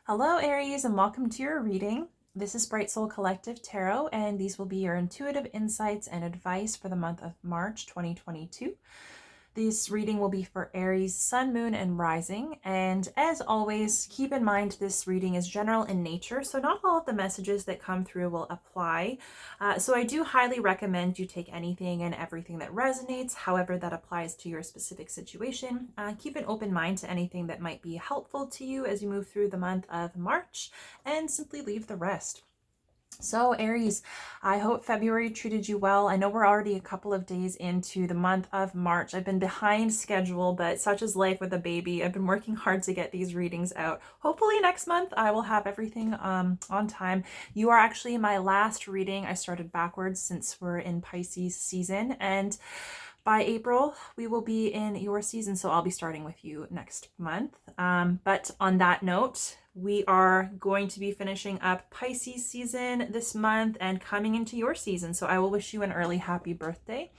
Hello, Aries, and welcome to your reading. This is Bright Soul Collective Tarot, and these will be your intuitive insights and advice for the month of March 2022. This reading will be for Aries, Sun, Moon, and Rising. And as always, keep in mind this reading is general in nature, so not all of the messages that come through will apply. So I do highly recommend you take anything and everything that resonates, however that applies to your specific situation. Keep an open mind to anything that might be helpful to you as you move through the month of March, and simply leave the rest. So Aries, I hope February treated you well. I know we're already a couple of days into the month of March. I've been behind schedule, but such is life with a baby. I've been working hard to get these readings out. Hopefully next month I will have everything on time. You are actually my last reading. I started backwards since we're in Pisces season, and by April, we will be in your season, so I'll be starting with you next month. But on that note, we are going to be finishing up Pisces season this month and coming into your season. So I will wish you an early happy birthday.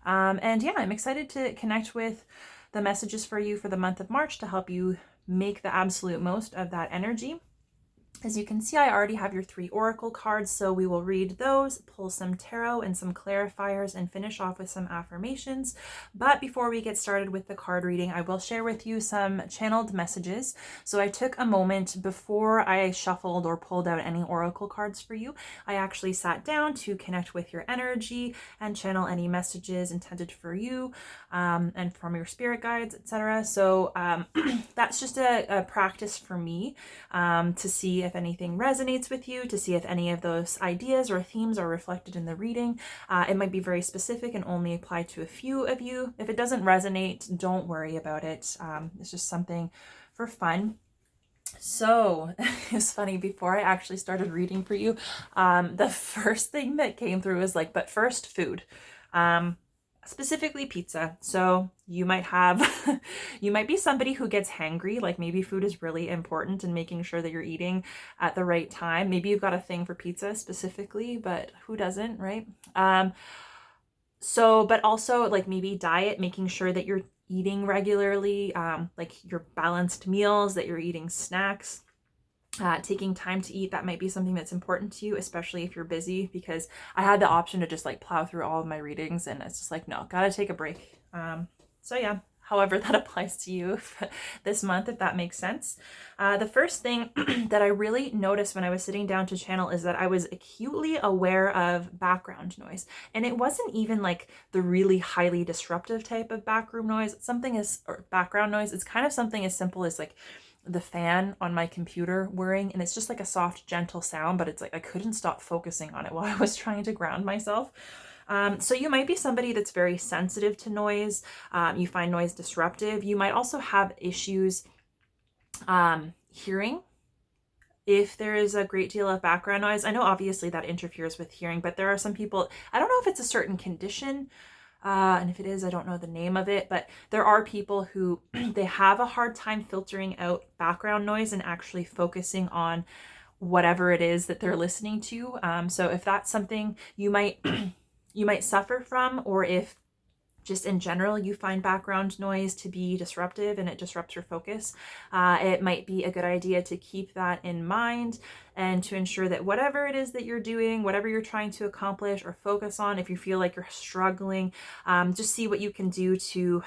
And yeah, I'm excited to connect with the messages for you for the month of March to help you make the absolute most of that energy. As you can see, I already have your 3 oracle cards, so we will read those, pull some tarot and some clarifiers, and finish off with some affirmations. But before we get started with the card reading, I will share with you some channeled messages. So I took a moment before I shuffled or pulled out any oracle cards for you. I actually sat down to connect with your energy and channel any messages intended for you and from your spirit guides, etc. So that's just a practice for me to see if anything resonates with you, to see if any of those ideas or themes are reflected in the reading. It might be very specific and only apply to a few of you. If it doesn't resonate, don't worry about it. It's just something for fun. So it's funny, before I actually started reading for you, the first thing that came through was like, but first food. Specifically pizza. So you might have, you might be somebody who gets hangry, like maybe food is really important and making sure that you're eating at the right time. Maybe you've got a thing for pizza specifically, but who doesn't, right? But also like maybe diet, making sure that you're eating regularly, like your balanced meals, that you're eating snacks. Taking time to eat, that might be something that's important to you, especially if you're busy, because I had the option to just like plow through all of my readings, and it's just like, no, gotta take a break. So yeah, however that applies to you this month, if that makes sense. The first thing that I really noticed when I was sitting down to channel is that I was acutely aware of background noise. And it wasn't even like the really highly disruptive type of background noise. Background noise. It's kind of something as simple as like the fan on my computer whirring, and it's just like a soft, gentle sound, but it's like I couldn't stop focusing on it while I was trying to ground myself. So you might be somebody that's very sensitive to noise. You find noise disruptive. You might also have issues hearing. If there is a great deal of background noise, I know obviously that interferes with hearing, but there are some people, I don't know if it's a certain condition, and if it is, I don't know the name of it, but there are people who they have a hard time filtering out background noise and actually focusing on whatever it is that they're listening to. So if that's something you might you might suffer from, or if just in general you find background noise to be disruptive and it disrupts your focus, it might be a good idea to keep that in mind and to ensure that whatever it is that you're doing, whatever you're trying to accomplish or focus on, if you feel like you're struggling, just see what you can do to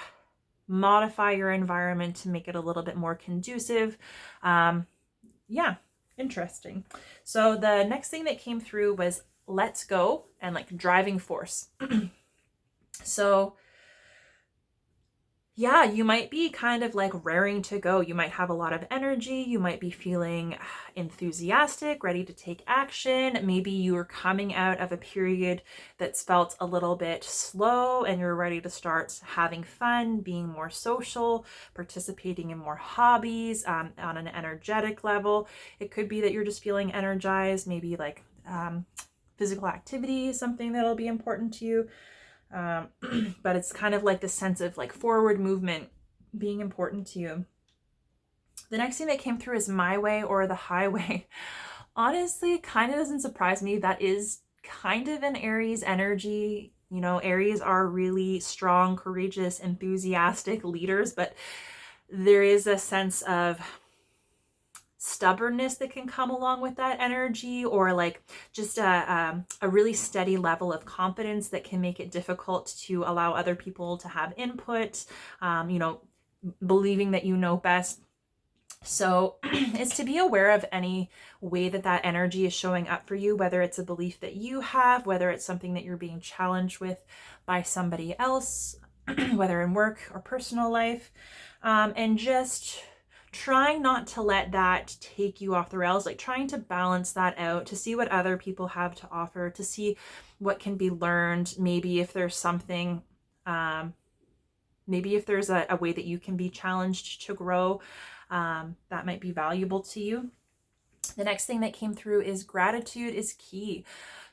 modify your environment to make it a little bit more conducive. Yeah, interesting. So the next thing that came through was let's go and like driving force. So yeah, you might be kind of like raring to go. You might have a lot of energy. You might be feeling enthusiastic, ready to take action. Maybe you're coming out of a period that's felt a little bit slow and you're ready to start having fun, being more social, participating in more hobbies on an energetic level. It could be that you're just feeling energized, maybe like physical activity is something that'll be important to you. But it's kind of like the sense of like forward movement being important to you. The next thing that came through is my way or the highway. Honestly, kind of doesn't surprise me. That is kind of an Aries energy. You know, Aries are really strong, courageous, enthusiastic leaders, but there is a sense of stubbornness that can come along with that energy, or like just a really steady level of confidence that can make it difficult to allow other people to have input, believing that you know best. So it's to be aware of any way that that energy is showing up for you, whether it's a belief that you have, whether it's something that you're being challenged with by somebody else, whether in work or personal life, and just trying not to let that take you off the rails, like trying to balance that out, to see what other people have to offer, to see what can be learned, maybe if there's something, maybe if there's a way that you can be challenged to grow, that might be valuable to you. The next thing that came through is gratitude is key.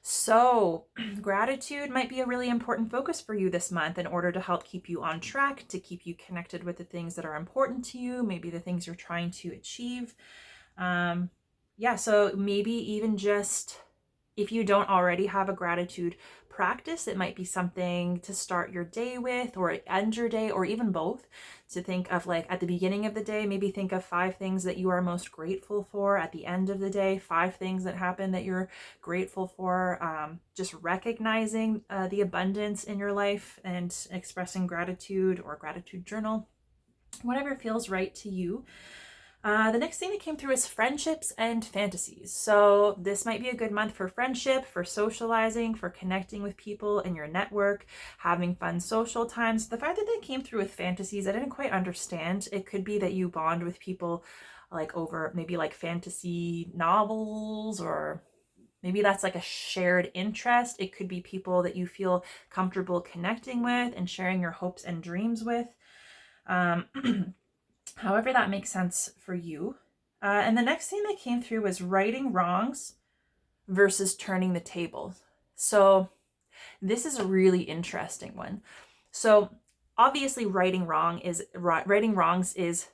So gratitude might be a really important focus for you this month in order to help keep you on track, to keep you connected with the things that are important to you, maybe the things you're trying to achieve. So maybe even just if you don't already have a gratitude practice, it might be something to start your day with, or end your day, or even both. To think of, like, at the beginning of the day, maybe think of 5 things that you are most grateful for. At the end of the day, 5 things that happen that you're grateful for. Just recognizing the abundance in your life and expressing gratitude, or gratitude journal, whatever feels right to you. The next thing that came through is friendships and fantasies. So this might be a good month for friendship, for socializing, for connecting with people in your network, having fun social times. The fact that they came through with fantasies, I didn't quite understand. It could be that you bond with people like over maybe like fantasy novels, or maybe that's like a shared interest. It could be people that you feel comfortable connecting with and sharing your hopes and dreams with. However that makes sense for you. And the next thing that came through was righting wrongs versus turning the tables. So this is a really interesting one. So obviously righting wrongs is,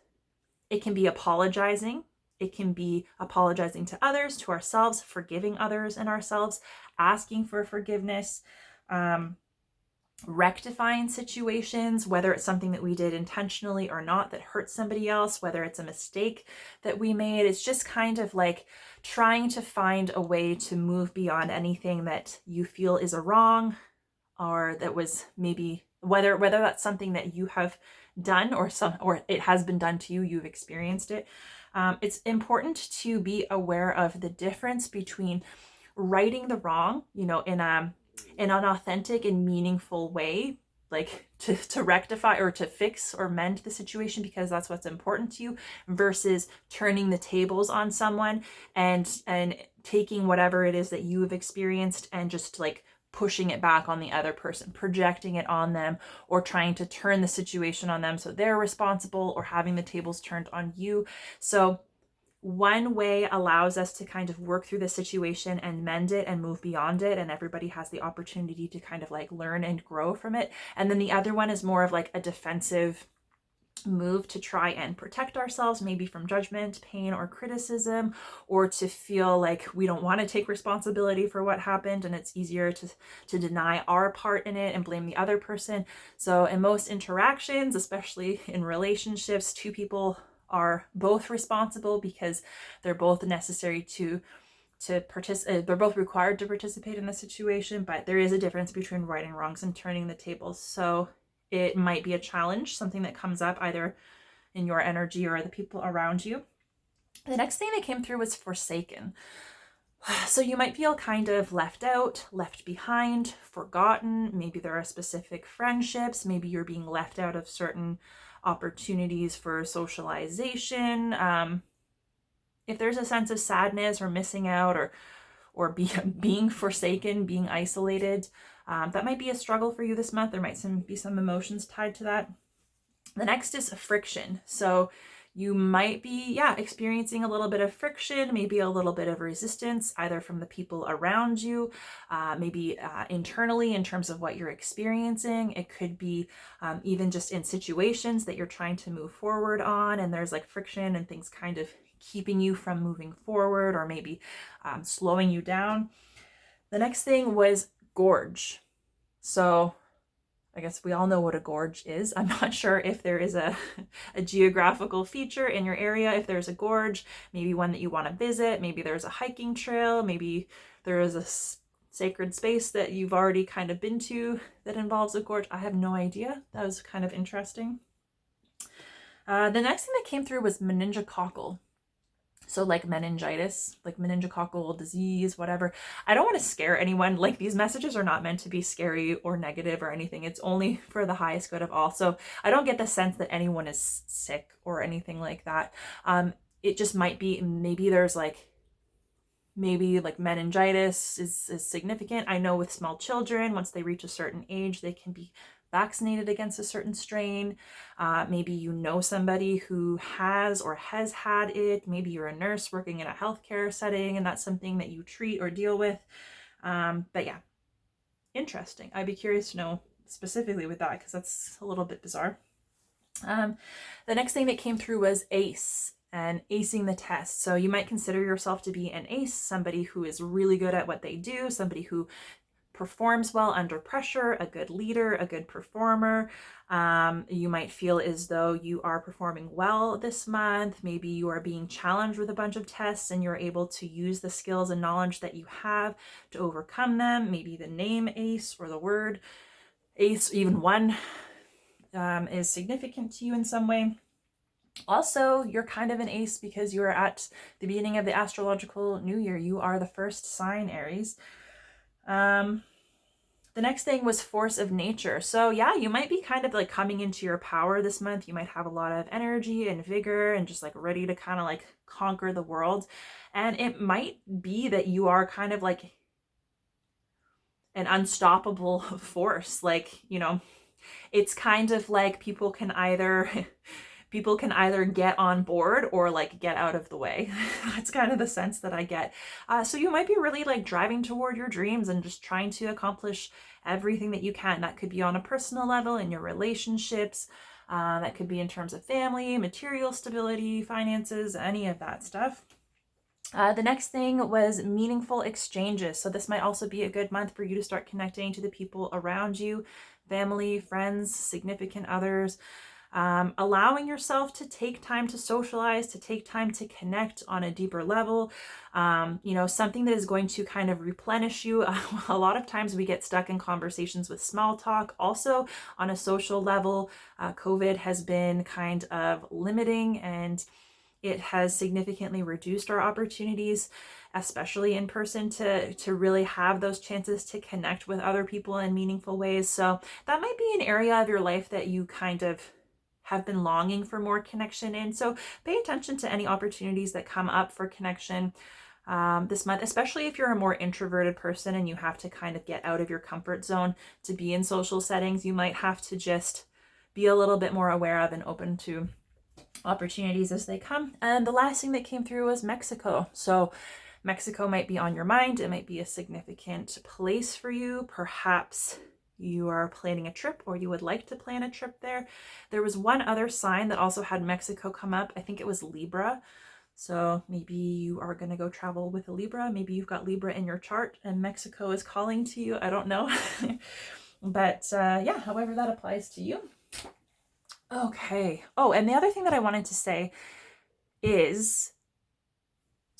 it can be apologizing. It can be apologizing to others, to ourselves, forgiving others and ourselves, asking for forgiveness, rectifying situations, whether it's something that we did intentionally or not that hurt somebody else, whether it's a mistake that we made. It's just kind of like trying to find a way to move beyond anything that you feel is a wrong, or that was maybe, whether that's something that you have done, or it has been done to you, you've experienced it. It's important to be aware of the difference between righting the wrong, in an authentic and meaningful way, like to rectify or to fix or mend the situation because that's what's important to you, versus turning the tables on someone and taking whatever it is that you have experienced and just like pushing it back on the other person, projecting it on them, or trying to turn the situation on them so they're responsible, or having the tables turned on you. So one way allows us to kind of work through the situation and mend it and move beyond it, and everybody has the opportunity to kind of like learn and grow from it. And then the other one is more of like a defensive move to try and protect ourselves, maybe from judgment, pain, or criticism, or to feel like we don't want to take responsibility for what happened, and it's easier to deny our part in it and blame the other person. So in most interactions, especially in relationships, 2 people are both responsible because they're both necessary to participate. They're both required to participate in the situation, but there is a difference between righting wrongs and turning the tables. So it might be a challenge, something that comes up either in your energy or the people around you. The next thing that came through was forsaken. So you might feel kind of left out, left behind, forgotten. Maybe there are specific friendships. Maybe you're being left out of certain opportunities for socialization. If there's a sense of sadness or missing out, or being forsaken, being isolated, that might be a struggle for you this month. There might be some emotions tied to that. The next is friction. So you might be, experiencing a little bit of friction, maybe a little bit of resistance, either from the people around you, maybe internally in terms of what you're experiencing. It could be even just in situations that you're trying to move forward on, and there's like friction and things kind of keeping you from moving forward, or maybe slowing you down. The next thing was gorge. So I guess we all know what a gorge is. I'm not sure if there is a geographical feature in your area, if there's a gorge, maybe one that you want to visit, maybe there's a hiking trail, maybe there is a sacred space that you've already kind of been to that involves a gorge. I have no idea. That was kind of interesting. The next thing that came through was meningococcal. So like meningitis, like meningococcal disease, whatever. I don't want to scare anyone. Like, these messages are not meant to be scary or negative or anything. It's only for the highest good of all. So I don't get the sense that anyone is sick or anything like that. It just might be, maybe meningitis is significant. I know with small children, once they reach a certain age, they can be vaccinated against a certain strain. Maybe you know somebody who has or has had it. Maybe you're a nurse working in a healthcare setting and that's something that you treat or deal with. But yeah, interesting. I'd be curious to know specifically with that, because that's a little bit bizarre. The next thing that came through was ace and acing the test. So you might consider yourself to be an ace, somebody who is really good at what they do, somebody who performs well under pressure, a good leader, a good performer. You might feel as though you are performing well this month. Maybe you are being challenged with a bunch of tests and you're able to use the skills and knowledge that you have to overcome them. Maybe the name ace or the word ace, even one, is significant to you in some way. Also, you're kind of an ace because you are at the beginning of the astrological new year. You are the first sign, Aries. The next thing was force of nature. So yeah, you might be kind of like coming into your power this month. You might have a lot of energy and vigor and just like ready to kind of like conquer the world. And it might be that you are kind of like an unstoppable force. Like, you know, it's kind of like people can either get on board or like get out of the way. That's kind of the sense that I get. So you might be really like driving toward your dreams and just trying to accomplish everything that you can. That could be on a personal level in your relationships. That could be in terms of family, material stability, finances, any of that stuff. The next thing was meaningful exchanges. So this might also be a good month for you to start connecting to the people around you, family, friends, significant others. Allowing yourself to take time to socialize, to take time to connect on a deeper level, you know, something that is going to kind of replenish you. A lot of times we get stuck in conversations with small talk. Also on a social level, COVID has been kind of limiting and it has significantly reduced our opportunities, especially in person, to really have those chances to connect with other people in meaningful ways. So that might be an area of your life that you kind of have been longing for more connection in. So pay attention to any opportunities that come up for connection this month, especially if you're a more introverted person and you have to kind of get out of your comfort zone to be in social settings. You might have to just be a little bit more aware of and open to opportunities as they come. And the last thing that came through was Mexico. So Mexico might be on your mind. It might be a significant place for you. Perhaps you are planning a trip or you would like to plan a trip there. There was one other sign that also had Mexico come up. I think it was Libra. So maybe you are going to go travel with a Libra. Maybe you've got Libra in your chart and Mexico is calling to you. I don't know. But yeah, however that applies to you. Okay. Oh, and the other thing that I wanted to say is,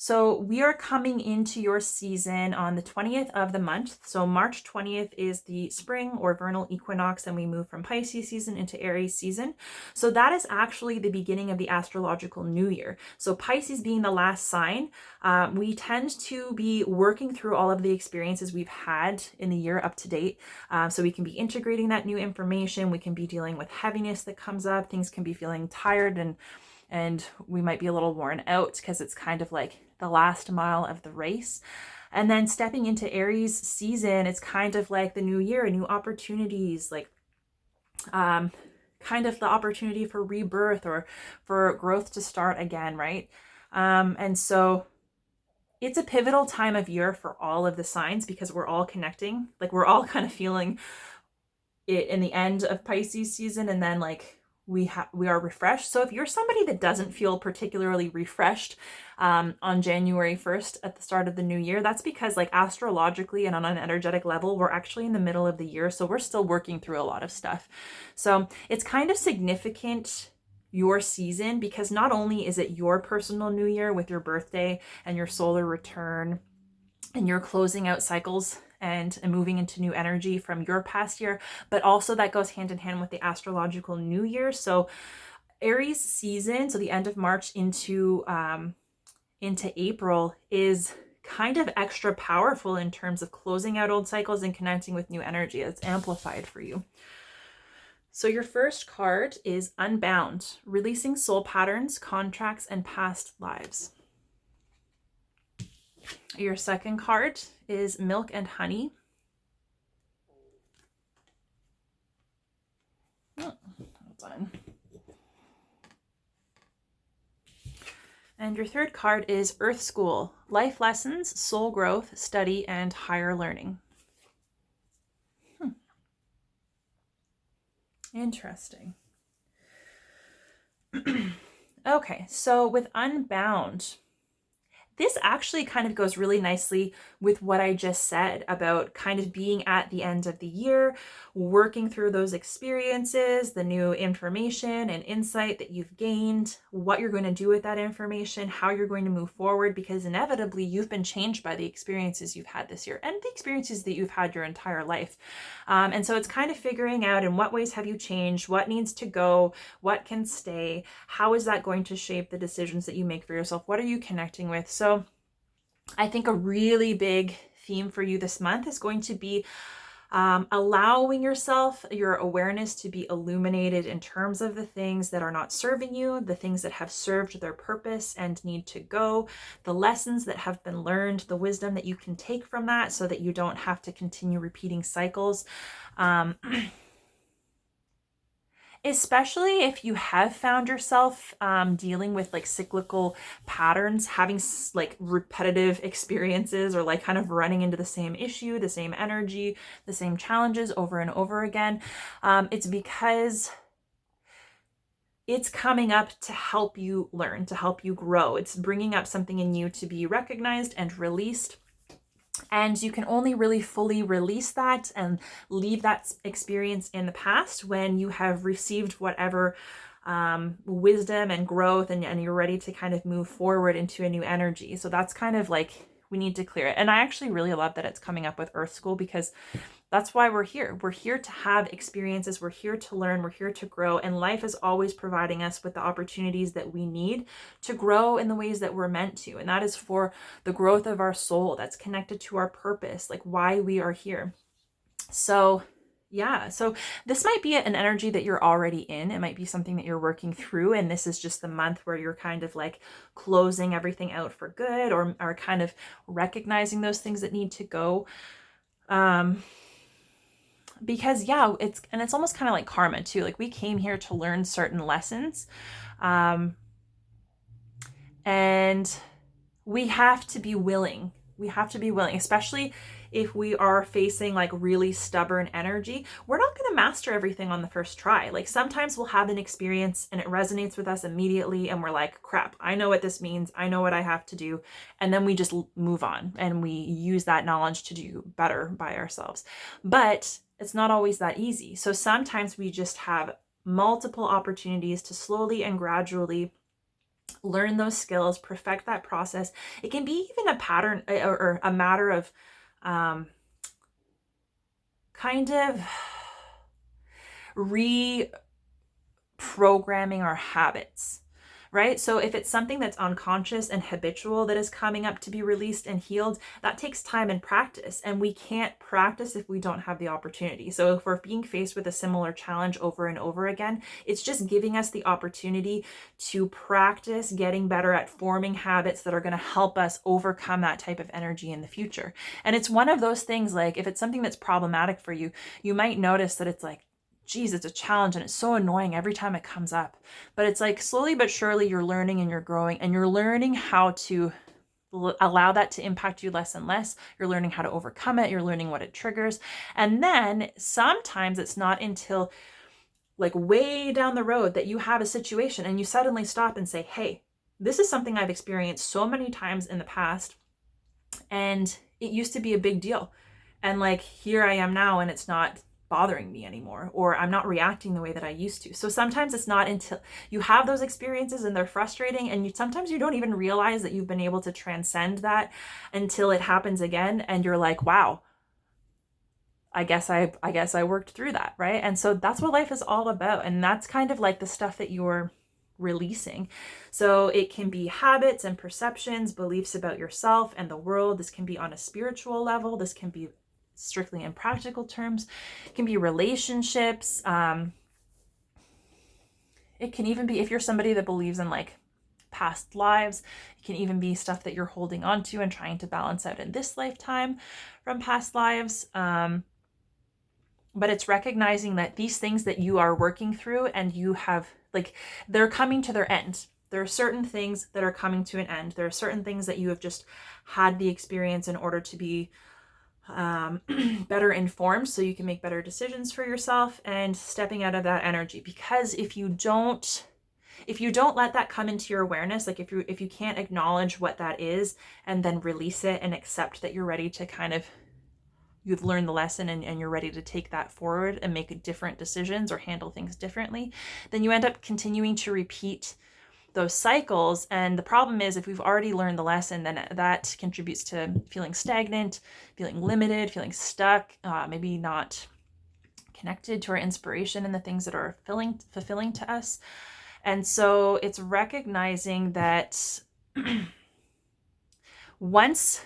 so we are coming into your season on the 20th of the month. So March 20th is the spring or vernal equinox, and we move from Pisces season into Aries season. So that is actually the beginning of the astrological new year. So Pisces being the last sign, we tend to be working through all of the experiences we've had in the year up to date. So we can be integrating that new information. We can be dealing with heaviness that comes up. Things can be feeling tired and we might be a little worn out because it's kind of like the last mile of the race. And then stepping into Aries season, it's kind of like the new year, new opportunities, like kind of the opportunity for rebirth or for growth to start again, right? And so it's a pivotal time of year for all of the signs because we're all connecting. Like we're all kind of feeling it in the end of Pisces season, and then like we are refreshed. So if you're somebody that doesn't feel particularly refreshed on January 1st at the start of the new year, that's because like astrologically and on an energetic level, we're actually in the middle of the year. So we're still working through a lot of stuff. So it's kind of significant, your season, because not only is it your personal new year with your birthday and your solar return, and you're closing out cycles and moving into new energy from your past year, but also that goes hand in hand with the astrological new year. So Aries season, so the end of March into April, is kind of extra powerful in terms of closing out old cycles and connecting with new energy. It's amplified for you. So your first card is Unbound, releasing soul patterns, contracts, and past lives. Your second card is Milk and Honey. Oh, hold on. And your third card is Earth School, life lessons, soul growth, study, and higher learning. Interesting. Okay, so with Unbound, this actually kind of goes really nicely with what I just said about kind of being at the end of the year, working through those experiences, the new information and insight that you've gained, what you're going to do with that information, how you're going to move forward, because inevitably you've been changed by the experiences you've had this year and the experiences that you've had your entire life. And so it's kind of figuring out in what ways have you changed, what needs to go, what can stay, how is that going to shape the decisions that you make for yourself, what are you connecting with? So I think a really big theme for you this month is going to be allowing yourself, your awareness to be illuminated in terms of the things that are not serving you, the things that have served their purpose and need to go, the lessons that have been learned, the wisdom that you can take from that so that you don't have to continue repeating cycles. Especially if you have found yourself dealing with like cyclical patterns, having like repetitive experiences, or like kind of running into the same issue, the same energy, the same challenges over and over again. It's because it's coming up to help you learn, to help you grow. It's bringing up something in you to be recognized and released. And you can only really fully release that and leave that experience in the past when you have received whatever wisdom and growth, and you're ready to kind of move forward into a new energy. So that's kind of like, we need to clear it. And I actually really love that it's coming up with Earth School, because that's why we're here. We're here to have experiences. We're here to learn. We're here to grow. And life is always providing us with the opportunities that we need to grow in the ways that we're meant to. And that is for the growth of our soul. That's connected to our purpose, like why we are here. So yeah, so this might be an energy that you're already in. It might be something that you're working through. And this is just the month where you're kind of like closing everything out for good, or kind of recognizing those things that need to go. Because yeah, it's almost kind of like karma too. Like we came here to learn certain lessons. And we have to be willing. We have to be willing, especially if we are facing like really stubborn energy. We're not going to master everything on the first try. Like sometimes we'll have an experience and it resonates with us immediately and we're like, crap, I know what this means. I know what I have to do. And then we just move on and we use that knowledge to do better by ourselves. But it's not always that easy. So sometimes we just have multiple opportunities to slowly and gradually learn those skills, perfect that process. It can be even a pattern or a matter of kind of reprogramming our habits, right? So if it's something that's unconscious and habitual that is coming up to be released and healed, that takes time and practice. And we can't practice if we don't have the opportunity. So if we're being faced with a similar challenge over and over again, it's just giving us the opportunity to practice getting better at forming habits that are going to help us overcome that type of energy in the future. And it's one of those things, like if it's something that's problematic for you, you might notice that it's like, geez, it's a challenge and it's so annoying every time it comes up. But it's like slowly but surely you're learning and you're growing and you're learning how to allow that to impact you less and less. You're learning how to overcome it. You're learning what it triggers. And then sometimes it's not until like way down the road that you have a situation and you suddenly stop and say, hey, this is something I've experienced so many times in the past, and it used to be a big deal. And like, here I am now, and it's not bothering me anymore, or I'm not reacting the way that I used to. So sometimes it's not until you have those experiences and they're frustrating, and sometimes you don't even realize that you've been able to transcend that until it happens again. And you're like, wow, I guess I worked through that, right? And so that's what life is all about. And that's kind of like the stuff that you're releasing. So it can be habits and perceptions, beliefs about yourself and the world. This can be on a spiritual level. This can be strictly in practical terms. It can be relationships. It can even be, if you're somebody that believes in like past lives, it can even be stuff that you're holding on to and trying to balance out in this lifetime from past lives. But it's recognizing that these things that you are working through and you have, like, they're coming to their end. There are certain things that are coming to an end. There are certain things that you have just had the experience in order to be better informed, so you can make better decisions for yourself, and stepping out of that energy. Because if you don't let that come into your awareness, like if you can't acknowledge what that is and then release it and accept that you're ready to kind of, you've learned the lesson and you're ready to take that forward and make different decisions or handle things differently, then you end up continuing to repeat those cycles. And the problem is, if we've already learned the lesson, then that contributes to feeling stagnant, feeling limited, feeling stuck, maybe not connected to our inspiration and the things that are fulfilling to us. And so it's recognizing that once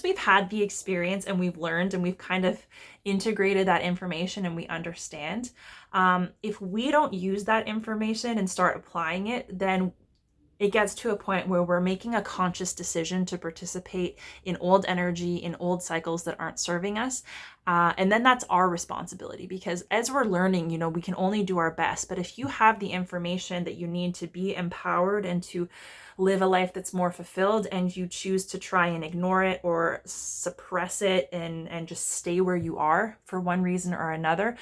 we've had the experience and we've learned and we've kind of integrated that information and we understand, if we don't use that information and start applying it, then it gets to a point where we're making a conscious decision to participate in old energy, in old cycles that aren't serving us. And then that's our responsibility, because as we're learning, we can only do our best. But if you have the information that you need to be empowered and to live a life that's more fulfilled, and you choose to try and ignore it or suppress it and just stay where you are for one reason or another,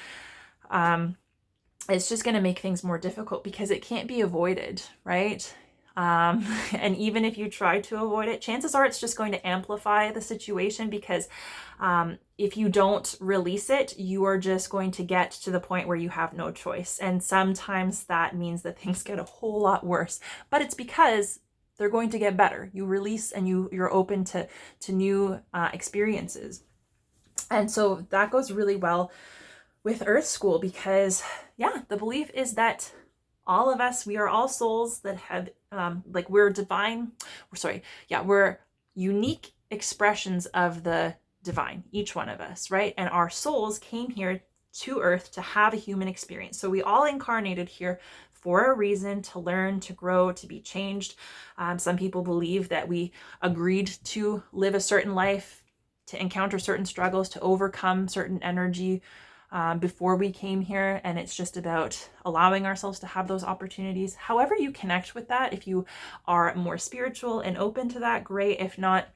it's just going to make things more difficult, because it can't be avoided, right? And even if you try to avoid it, chances are it's just going to amplify the situation, because if you don't release it, you are just going to get to the point where you have no choice. And sometimes that means that things get a whole lot worse, but it's because they're going to get better. You release and you're open to new experiences. And so that goes really well with Earth School, because the belief is that all of us, we are all souls that have, we're divine. We're unique expressions of the divine, each one of us, right? And our souls came here to Earth to have a human experience. So we all incarnated here for a reason, to learn, to grow, to be changed. Some people believe that we agreed to live a certain life, to encounter certain struggles, to overcome certain energy before we came here, and it's just about allowing ourselves to have those opportunities. However you connect with that, if you are more spiritual and open to that, great. If not,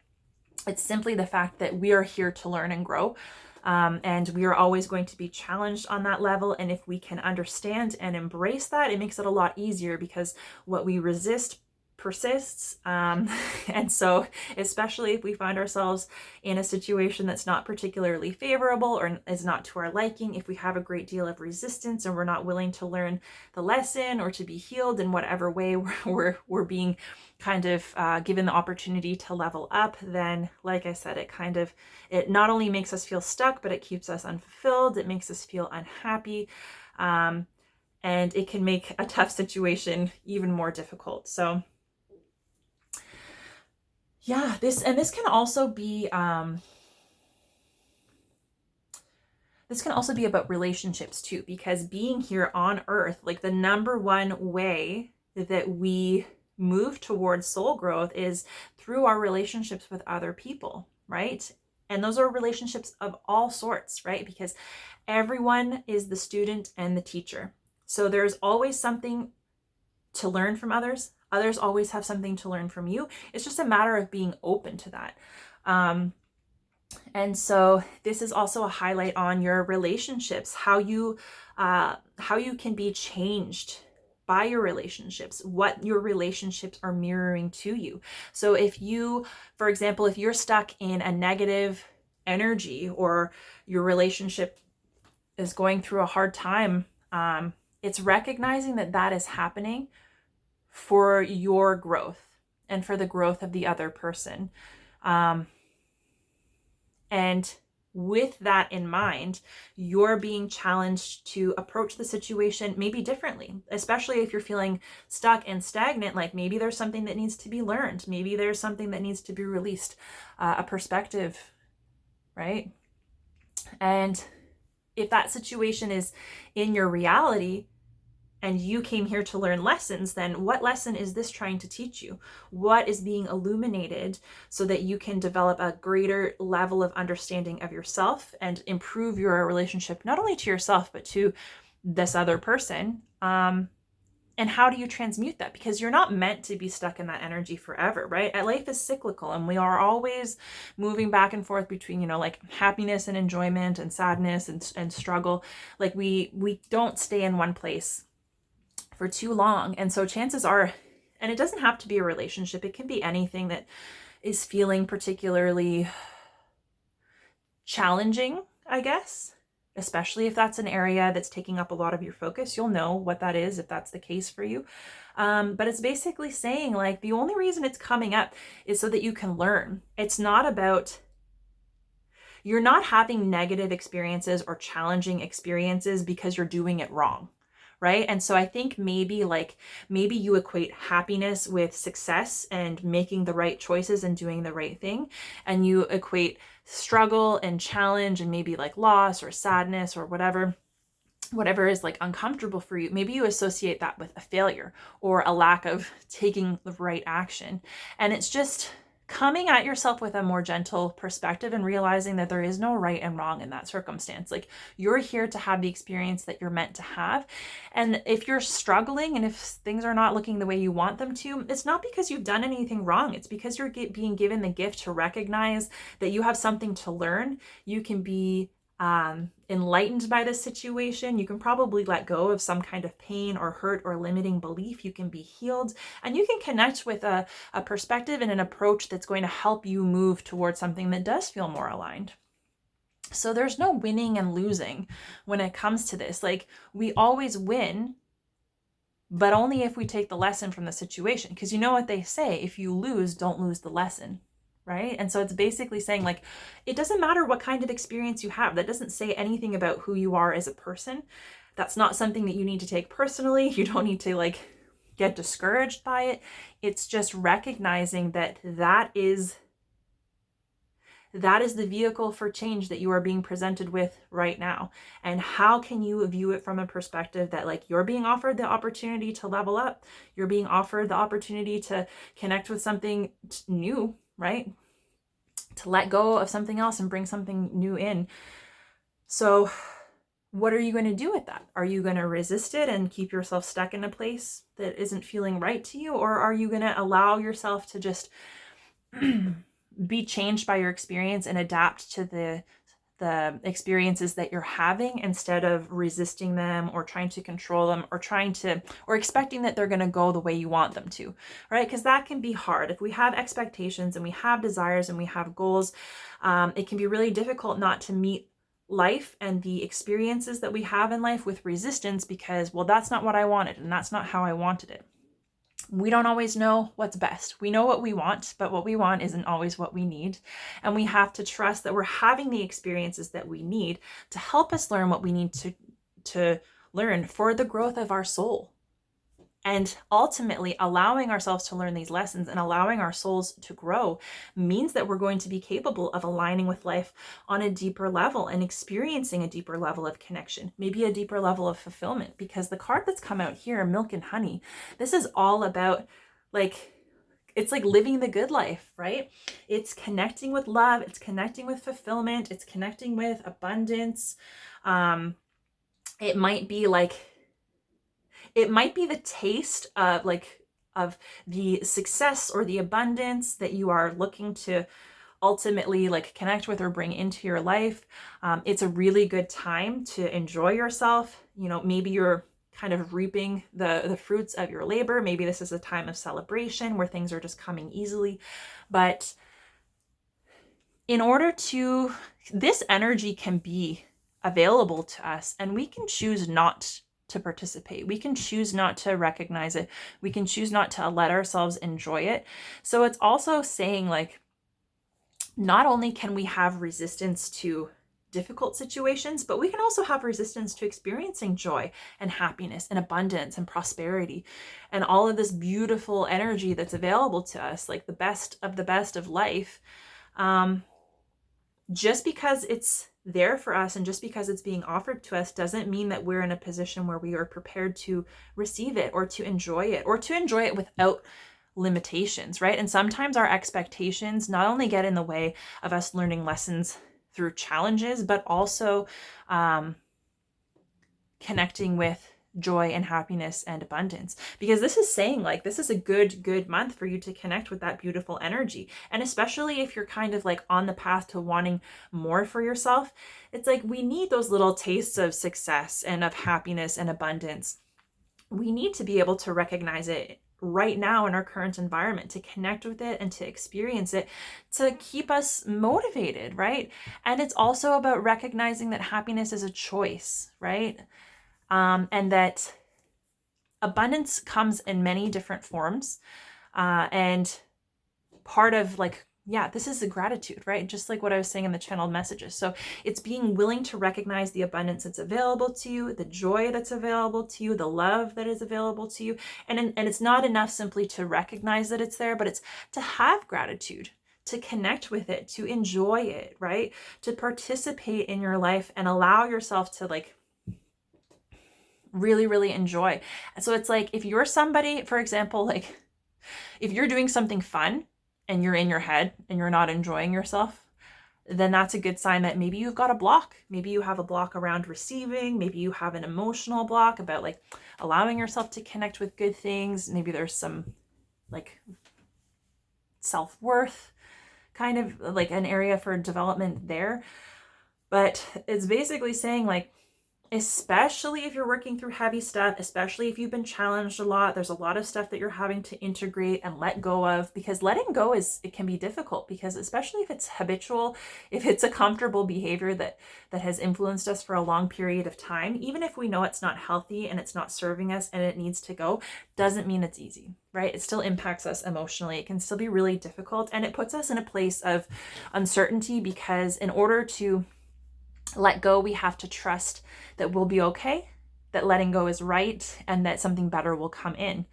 it's simply the fact that we are here to learn and grow, and we are always going to be challenged on that level. And if we can understand and embrace that, it makes it a lot easier, because what we resist persists. And so, especially if we find ourselves in a situation that's not particularly favorable or is not to our liking, if we have a great deal of resistance and we're not willing to learn the lesson or to be healed in whatever way we're being kind of given the opportunity to level up, then, like I said, it not only makes us feel stuck, but it keeps us unfulfilled. It makes us feel unhappy. And it can make a tough situation even more difficult. So this can also be about relationships too, because being here on Earth, like, the number one way that we move towards soul growth is through our relationships with other people, right? And those are relationships of all sorts, right? Because everyone is the student and the teacher. So there's always something to learn from others. Others always have something to learn from you. It's just a matter of being open to that. And so this is also a highlight on your relationships, how you can be changed by your relationships, what your relationships are mirroring to you. So if you, for example, if you're stuck in a negative energy, or your relationship is going through a hard time, it's recognizing that that is happening for your growth and for the growth of the other person. And with that in mind, you're being challenged to approach the situation maybe differently, especially if you're feeling stuck and stagnant. Like maybe there's something that needs to be learned. Maybe there's something that needs to be released, a perspective, right? And if that situation is in your reality, and you came here to learn lessons, then what lesson is this trying to teach you? What is being illuminated so that you can develop a greater level of understanding of yourself and improve your relationship, not only to yourself, but to this other person? And how do you transmute that? Because you're not meant to be stuck in that energy forever, right? Life is cyclical, and we are always moving back and forth between, like happiness and enjoyment and sadness and struggle. Like we don't stay in one place for too long. And so chances are, and it doesn't have to be a relationship, it can be anything that is feeling particularly challenging, I guess, especially if that's an area that's taking up a lot of your focus. You'll know what that is if that's the case for you. But it's basically saying, like, the only reason it's coming up is so that you can learn. It's not about, you're not having negative experiences or challenging experiences because you're doing it wrong. Right? And so I think maybe you equate happiness with success and making the right choices and doing the right thing. And you equate struggle and challenge and maybe like loss or sadness or whatever is like uncomfortable for you. Maybe you associate that with a failure or a lack of taking the right action. And it's just coming at yourself with a more gentle perspective and realizing that there is no right and wrong in that circumstance. Like, you're here to have the experience that you're meant to have. And if you're struggling and if things are not looking the way you want them to, it's not because you've done anything wrong. It's because you're being given the gift to recognize that you have something to learn. You can be enlightened by this situation. You can probably let go of some kind of pain or hurt or limiting belief. You can be healed, and you can connect with a perspective and an approach that's going to help you move towards something that does feel more aligned. So there's no winning and losing when it comes to this. Like, we always win, but only if we take the lesson from the situation. Because you know what they say, if you lose, don't lose the lesson. Right? And so it's basically saying, like, it doesn't matter what kind of experience you have. That doesn't say anything about who you are as a person. That's not something that you need to take personally. You don't need to like get discouraged by it. It's just recognizing that that is the vehicle for change that you are being presented with right now. And how can you view it from a perspective that, like, you're being offered the opportunity to level up. You're being offered the opportunity to connect with something new, right? To let go of something else and bring something new in. So what are you going to do with that? Are you going to resist it and keep yourself stuck in a place that isn't feeling right to you? Or are you going to allow yourself to just be changed by your experience and adapt to the experiences that you're having, instead of resisting them or trying to control them or expecting that they're going to go the way you want them to, right? Because that can be hard. If we have expectations and we have desires and we have goals, it can be really difficult not to meet life and the experiences that we have in life with resistance, because, well, that's not what I wanted and that's not how I wanted it. We don't always know what's best. We know what we want, but what we want isn't always what we need. And we have to trust that we're having the experiences that we need to help us learn what we need to learn for the growth of our soul. And ultimately, allowing ourselves to learn these lessons and allowing our souls to grow means that we're going to be capable of aligning with life on a deeper level and experiencing a deeper level of connection, maybe a deeper level of fulfillment. Because the card that's come out here, Milk and Honey, this is all about, like, it's like living the good life, right? It's connecting with love. It's connecting with fulfillment. It's connecting with abundance. It might be the taste of the success or the abundance that you are looking to ultimately like connect with or bring into your life. It's a really good time to enjoy yourself. You know, maybe you're kind of reaping the fruits of your labor. Maybe this is a time of celebration where things are just coming easily. But in order to, this energy can be available to us, and we can choose not to participate. We can choose not to recognize it. We can choose not to let ourselves enjoy it. So it's also saying like, not only can we have resistance to difficult situations, but we can also have resistance to experiencing joy and happiness and abundance and prosperity and all of this beautiful energy that's available to us, like the best of life. Just because it's there for us and just because it's being offered to us doesn't mean that we're in a position where we are prepared to receive it or to enjoy it without limitations, right? And sometimes our expectations not only get in the way of us learning lessons through challenges, but also connecting with joy and happiness and abundance. Because this is saying like, this is a good month for you to connect with that beautiful energy. And especially if you're kind of like on the path to wanting more for yourself, it's like we need those little tastes of success and of happiness and abundance. We need to be able to recognize it right now in our current environment, to connect with it and to experience it, to keep us motivated, right? And it's also about recognizing that happiness is a choice, right? And that abundance comes in many different forms. And part of like, yeah, this is the gratitude, right? Just like what I was saying in the channeled messages. So it's being willing to recognize the abundance that's available to you, the joy that's available to you, the love that is available to you. And it's not enough simply to recognize that it's there, but it's to have gratitude, to connect with it, to enjoy it, right? To participate in your life and allow yourself to like really enjoy. So it's like, if you're somebody, for example, like if you're doing something fun and you're in your head and you're not enjoying yourself, then that's a good sign that maybe you've got a block. Maybe you have a block around receiving. Maybe you have an emotional block about like allowing yourself to connect with good things. Maybe there's some like self-worth kind of like an area for development there. But it's basically saying like, especially if you're working through heavy stuff, especially if you've been challenged a lot, there's a lot of stuff that you're having to integrate and let go of, because letting go it can be difficult, because especially if it's habitual, if it's a comfortable behavior that has influenced us for a long period of time, even if we know it's not healthy and it's not serving us and it needs to go, doesn't mean it's easy, right? It still impacts us emotionally. It can still be really difficult, and it puts us in a place of uncertainty, because in order to let go, we have to trust that we'll be okay, that letting go is right, and that something better will come in.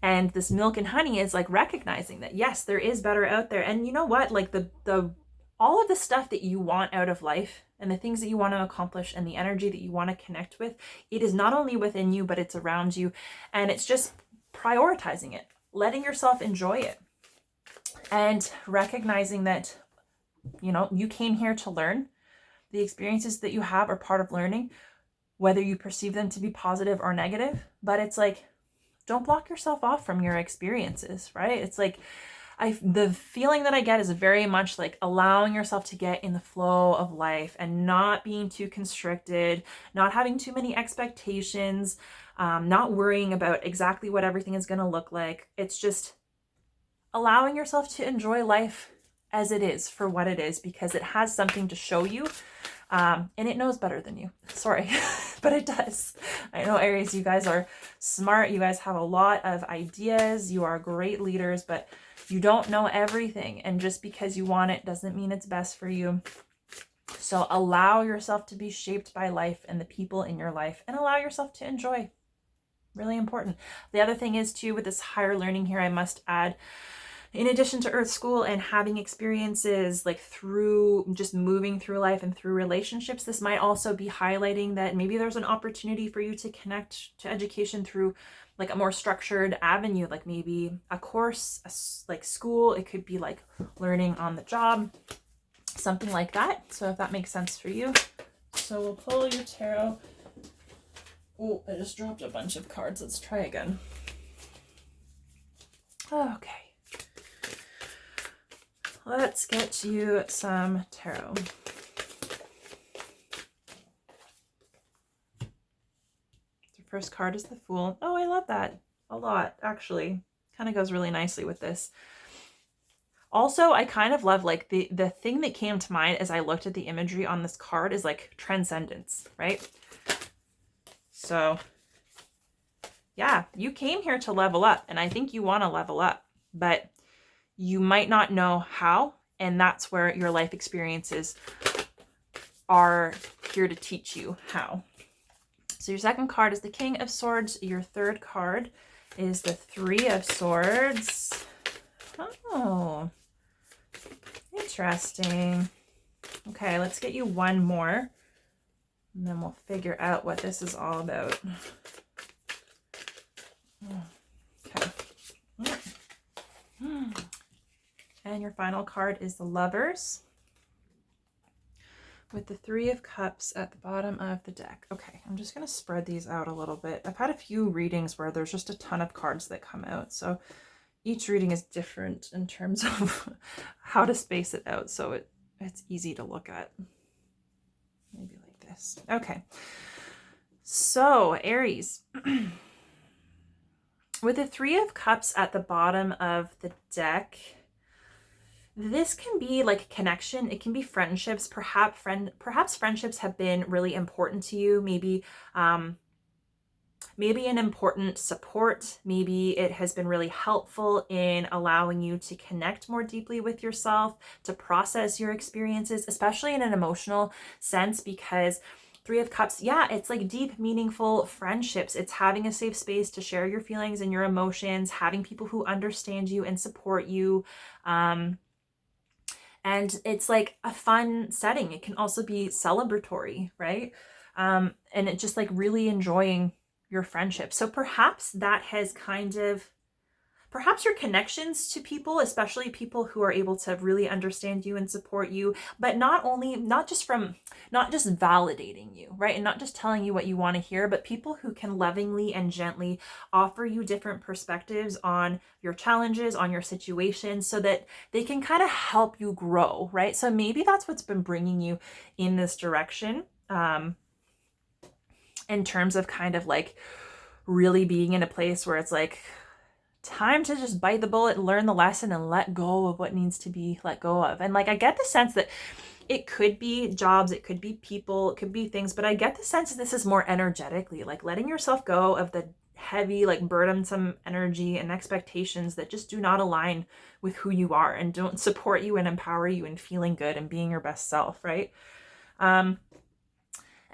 And this milk and honey is like recognizing that, yes, there is better out there. And you know what? Like the all of the stuff that you want out of life and the things that you want to accomplish and the energy that you want to connect with, it is not only within you, but it's around you. And it's just prioritizing it, letting yourself enjoy it, and recognizing that, you know, you came here to learn. The experiences that you have are part of learning, whether you perceive them to be positive or negative. But it's like, don't block yourself off from your experiences, right? It's like, the feeling that I get is very much like allowing yourself to get in the flow of life and not being too constricted, not having too many expectations, not worrying about exactly what everything is going to look like. It's just allowing yourself to enjoy life as it is, for what it is, because it has something to show you. And it knows better than you. Sorry, but it does. I know, Aries, you guys are smart. You guys have a lot of ideas. You are great leaders, but you don't know everything. And just because you want it doesn't mean it's best for you. So allow yourself to be shaped by life and the people in your life, and allow yourself to enjoy. Really important. The other thing is too, with this higher learning here, I must add, in addition to Earth School and having experiences like through just moving through life and through relationships, this might also be highlighting that maybe there's an opportunity for you to connect to education through like a more structured avenue, like maybe a course, like school. It could be like learning on the job, something like that. So if that makes sense for you. So we'll pull your tarot. Oh, I just dropped a bunch of cards. Let's try again. Okay. let's get you some tarot. The first card is the Fool. Oh, I love that a lot, actually. Kind of goes really nicely with this. Also, I kind of love, like, the thing that came to mind as I looked at the imagery on this card is like transcendence, right? So yeah, you came here to level up, and I think you want to level up, but you might not know how, and that's where your life experiences are here to teach you how. So your second card is the King of Swords. Your third card is the Three of Swords. Oh, interesting. Okay, let's get you one more, and then we'll figure out what this is all about. Okay. And your final card is the Lovers, with the Three of Cups at the bottom of the deck. Okay, I'm just going to spread these out a little bit. I've had a few readings where there's just a ton of cards that come out, so each reading is different in terms of how to space it out, so it's easy to look at. Maybe like this. Okay, so Aries. With the Three of Cups at the bottom of the deck, this can be like connection. It can be friendships. Perhaps friendships have been really important to you. Maybe an important support. Maybe it has been really helpful in allowing you to connect more deeply with yourself, to process your experiences, especially in an emotional sense, because Three of Cups, yeah, it's like deep, meaningful friendships. It's having a safe space to share your feelings and your emotions, having people who understand you and support you. And it's like a fun setting. It can also be celebratory, right? And it's just like really enjoying your friendship. So perhaps that has perhaps your connections to people, especially people who are able to really understand you and support you, but not just validating you, right? And not just telling you what you want to hear, but people who can lovingly and gently offer you different perspectives on your challenges, on your situations, so that they can kind of help you grow, right? So maybe that's what's been bringing you in this direction, in terms of kind of like really being in a place where it's like, time to just bite the bullet, learn the lesson, and let go of what needs to be let go of. And like, I get the sense that it could be jobs, it could be people, it could be things, but I get the sense that this is more energetically, like letting yourself go of the heavy, like burdensome energy and expectations that just do not align with who you are and don't support you and empower you in feeling good and being your best self, right?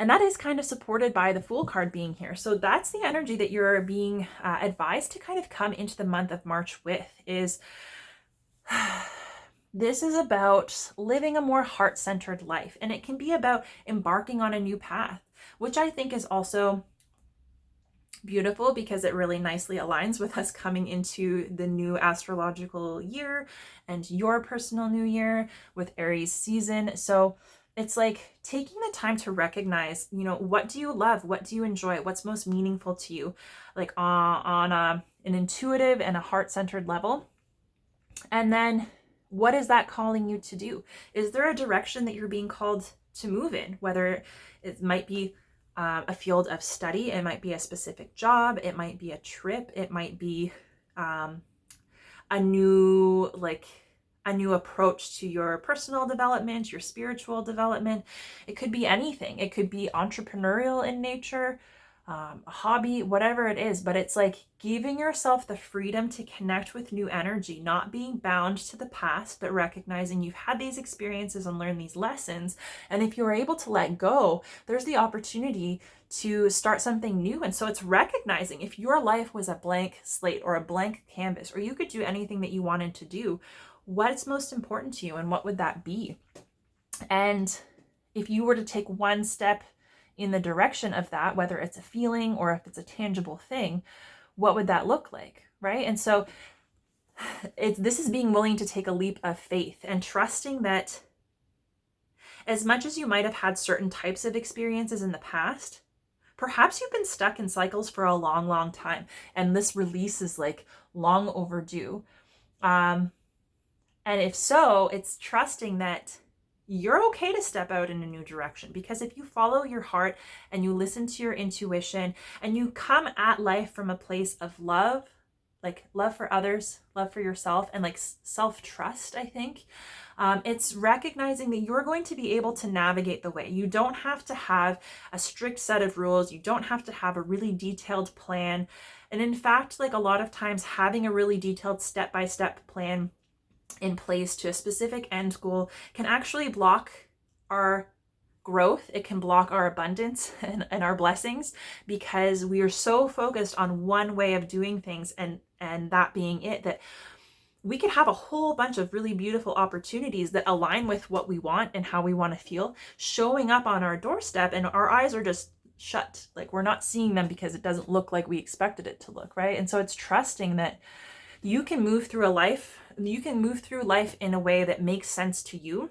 And that is kind of supported by the Fool card being here. So that's the energy that you're being advised to kind of come into the month of March with, is this is about living a more heart-centered life. And it can be about embarking on a new path, which I think is also beautiful because it really nicely aligns with us coming into the new astrological year and your personal new year with Aries season. So it's like taking the time to recognize, what do you love? What do you enjoy? What's most meaningful to you? Like on an intuitive and a heart-centered level. And then what is that calling you to do? Is there a direction that you're being called to move in? Whether it might be a field of study, it might be a specific job, it might be a trip, it might be a new approach to your personal development, your spiritual development. It could be anything. It could be entrepreneurial in nature, a hobby, whatever it is. But it's like giving yourself the freedom to connect with new energy, not being bound to the past, but recognizing you've had these experiences and learned these lessons. And if you're able to let go, there's the opportunity to start something new. And so it's recognizing if your life was a blank slate or a blank canvas, or you could do anything that you wanted to do, what's most important to you and what would that be? And if you were to take one step in the direction of that, whether it's a feeling or if it's a tangible thing, what would that look like, right? And so this is being willing to take a leap of faith and trusting that as much as you might have had certain types of experiences in the past, perhaps you've been stuck in cycles for a long, long time, and this release is like long overdue. And if so, it's trusting that you're okay to step out in a new direction, because if you follow your heart and you listen to your intuition and you come at life from a place of love, like love for others, love for yourself, and like self-trust, I think, it's recognizing that you're going to be able to navigate the way. You don't have to have a strict set of rules. You don't have to have a really detailed plan. And in fact, like a lot of times, having a really detailed step-by-step plan in place to a specific end goal can actually block our growth. It can block our abundance and our blessings, because we are so focused on one way of doing things, and that being it, that we could have a whole bunch of really beautiful opportunities that align with what we want and how we want to feel showing up on our doorstep, and our eyes are just shut. Like we're not seeing them because it doesn't look like we expected it to look, right? And so it's trusting that you can move through life in a way that makes sense to you.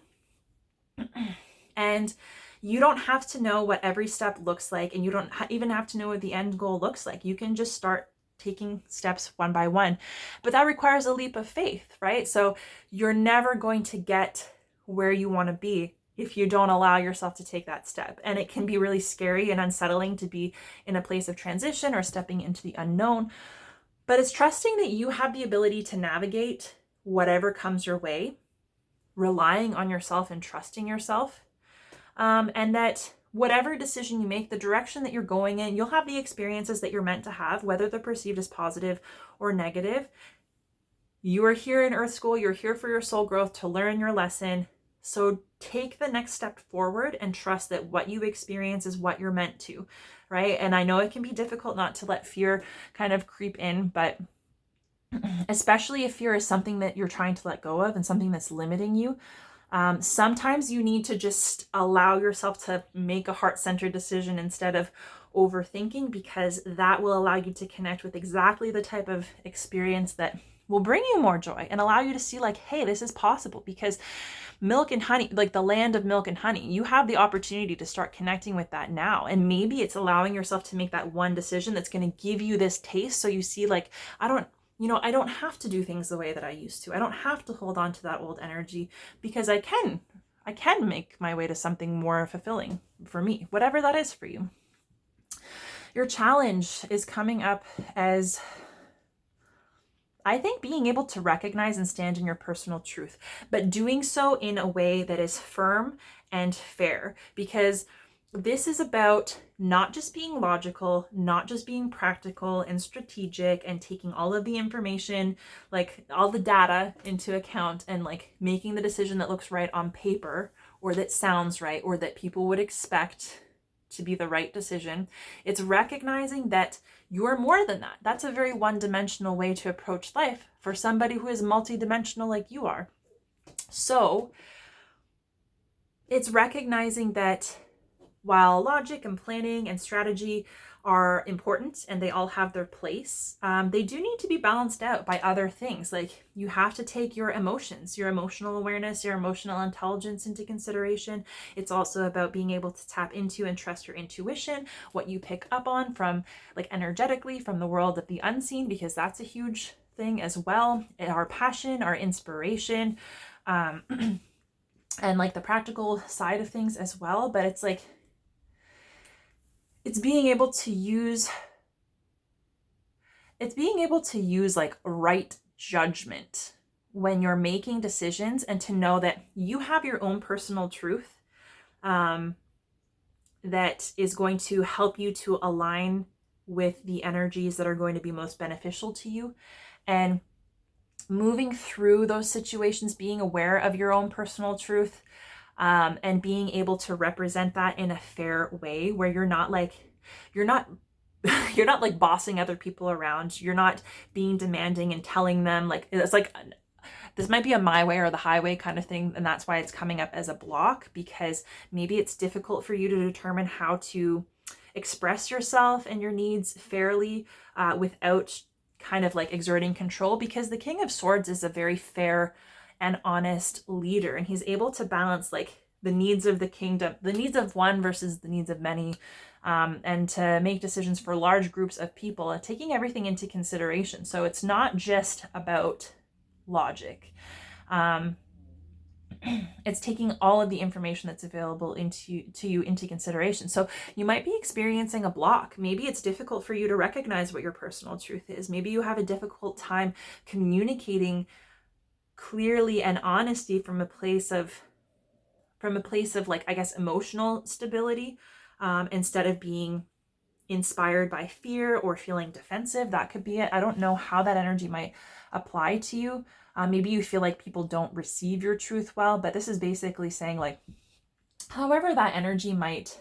And you don't have to know what every step looks like, and you don't even have to know what the end goal looks like. You can just start taking steps one by one. But that requires a leap of faith, right? So you're never going to get where you want to be if you don't allow yourself to take that step. And it can be really scary and unsettling to be in a place of transition or stepping into the unknown. But it's trusting that you have the ability to navigate whatever comes your way, relying on yourself and trusting yourself. And that whatever decision you make, the direction that you're going in, you'll have the experiences that you're meant to have, whether they're perceived as positive or negative. You are here in Earth School. You're here for your soul growth, to learn your lesson. So take the next step forward and trust that what you experience is what you're meant to, right? And I know it can be difficult not to let fear kind of creep in, but especially if fear is something that you're trying to let go of and something that's limiting you, sometimes you need to just allow yourself to make a heart-centered decision instead of overthinking, because that will allow you to connect with exactly the type of experience that will bring you more joy and allow you to see like, hey, this is possible. Because milk and honey, like the land of milk and honey, you have the opportunity to start connecting with that now. And maybe it's allowing yourself to make that one decision that's going to give you this taste. So you see like, I don't have to do things the way that I used to. I don't have to hold on to that old energy, because I can make my way to something more fulfilling for me, whatever that is for you. Your challenge is coming up as, I think, being able to recognize and stand in your personal truth, but doing so in a way that is firm and fair, because this is about not just being logical, not just being practical and strategic and taking all of the information, like all the data into account, and like making the decision that looks right on paper, or that sounds right, or that people would expect to be the right decision. It's recognizing that you're more than that. That's a very one-dimensional way to approach life for somebody who is multidimensional like you are. So it's recognizing that while logic and planning and strategy are important and they all have their place, they do need to be balanced out by other things. Like you have to take your emotions, your emotional awareness, your emotional intelligence into consideration. It's also about being able to tap into and trust your intuition, what you pick up on from like energetically from the world of the unseen, because that's a huge thing as well. Our passion, our inspiration, and like the practical side of things as well. But it's like, it's being able to use like right judgment when you're making decisions, and to know that you have your own personal truth that is going to help you to align with the energies that are going to be most beneficial to you. And moving through those situations, being aware of your own personal truth, and being able to represent that in a fair way, where you're not bossing other people around. You're not being demanding and telling them like, it's like, this might be a my way or the highway kind of thing. And that's why it's coming up as a block, because maybe it's difficult for you to determine how to express yourself and your needs fairly, without kind of like exerting control, because the King of Swords is a very fair and honest leader, and he's able to balance like the needs of the kingdom, the needs of one versus the needs of many, and to make decisions for large groups of people, taking everything into consideration. So it's not just about logic. It's taking all of the information that's available to you into consideration. So you might be experiencing a block. Maybe it's difficult for you to recognize what your personal truth is. Maybe you have a difficult time communicating clearly and honesty from a place of like, I guess, emotional stability, instead of being inspired by fear or feeling defensive. That could be it. I don't know how that energy might apply to you. Maybe you feel like people don't receive your truth well, but this is basically saying, like, however that energy might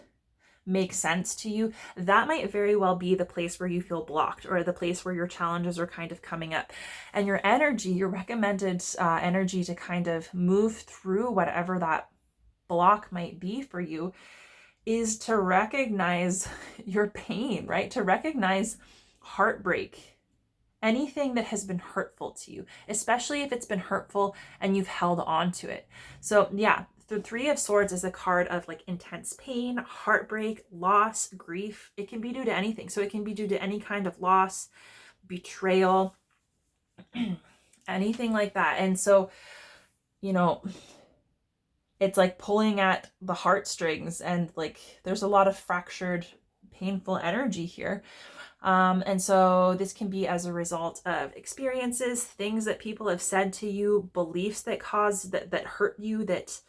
make sense to you, that might very well be the place where you feel blocked, or the place where your challenges are kind of coming up. And your energy, your recommended energy to kind of move through whatever that block might be for you, is to recognize your pain, right? To recognize heartbreak, anything that has been hurtful to you, especially if it's been hurtful and you've held on to it. So yeah, the Three of Swords is a card of like intense pain, heartbreak, loss, grief. It can be due to anything. So it can be due to any kind of loss, betrayal, anything like that. And so, you know, it's like pulling at the heartstrings, and like there's a lot of fractured, painful energy here. And so this can be as a result of experiences, things that people have said to you, beliefs that that hurt you, that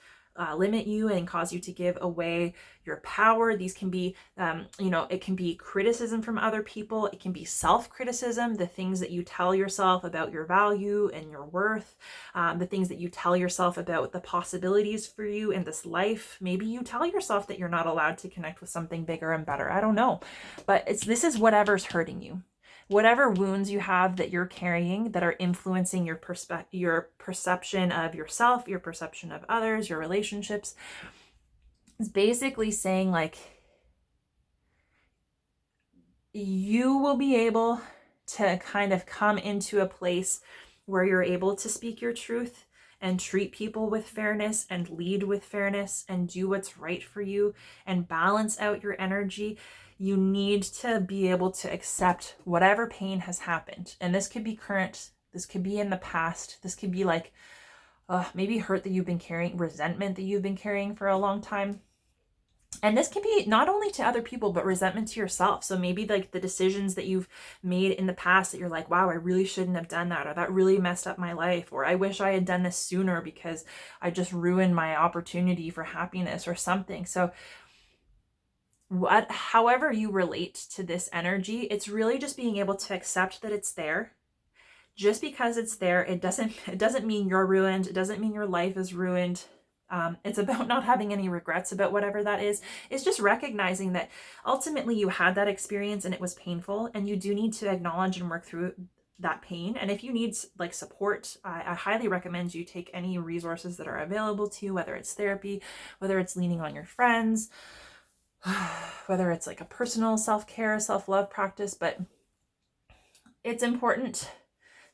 limit you and cause you to give away your power. These can be, it can be criticism from other people. It can be self-criticism, the things that you tell yourself about your value and your worth, the things that you tell yourself about the possibilities for you in this life. Maybe you tell yourself that you're not allowed to connect with something bigger and better. I don't know. But this is whatever's hurting you. Whatever wounds you have that you're carrying that are influencing your perception of yourself, your perception of others, your relationships, is basically saying, like, you will be able to kind of come into a place where you're able to speak your truth and treat people with fairness and lead with fairness and do what's right for you and balance out your energy. You need to be able to accept whatever pain has happened. And this could be current, this could be in the past, this could be like maybe hurt that you've been carrying, resentment that you've been carrying for a long time. And this can be not only to other people, but resentment to yourself. So maybe like the decisions that you've made in the past that you're like, wow, I really shouldn't have done that, or that really messed up my life, or I wish I had done this sooner because I just ruined my opportunity for happiness or something. So however you relate to this energy, it's really just being able to accept that it's there. Just because it's there, it doesn't mean you're ruined. It doesn't mean your life is ruined. It's about not having any regrets about whatever that is. It's just recognizing that ultimately you had that experience and it was painful, and you do need to acknowledge and work through that pain. And if you need like support, I highly recommend you take any resources that are available to you, whether it's therapy, whether it's leaning on your friends, whether it's like a personal self-care, self-love practice. But it's important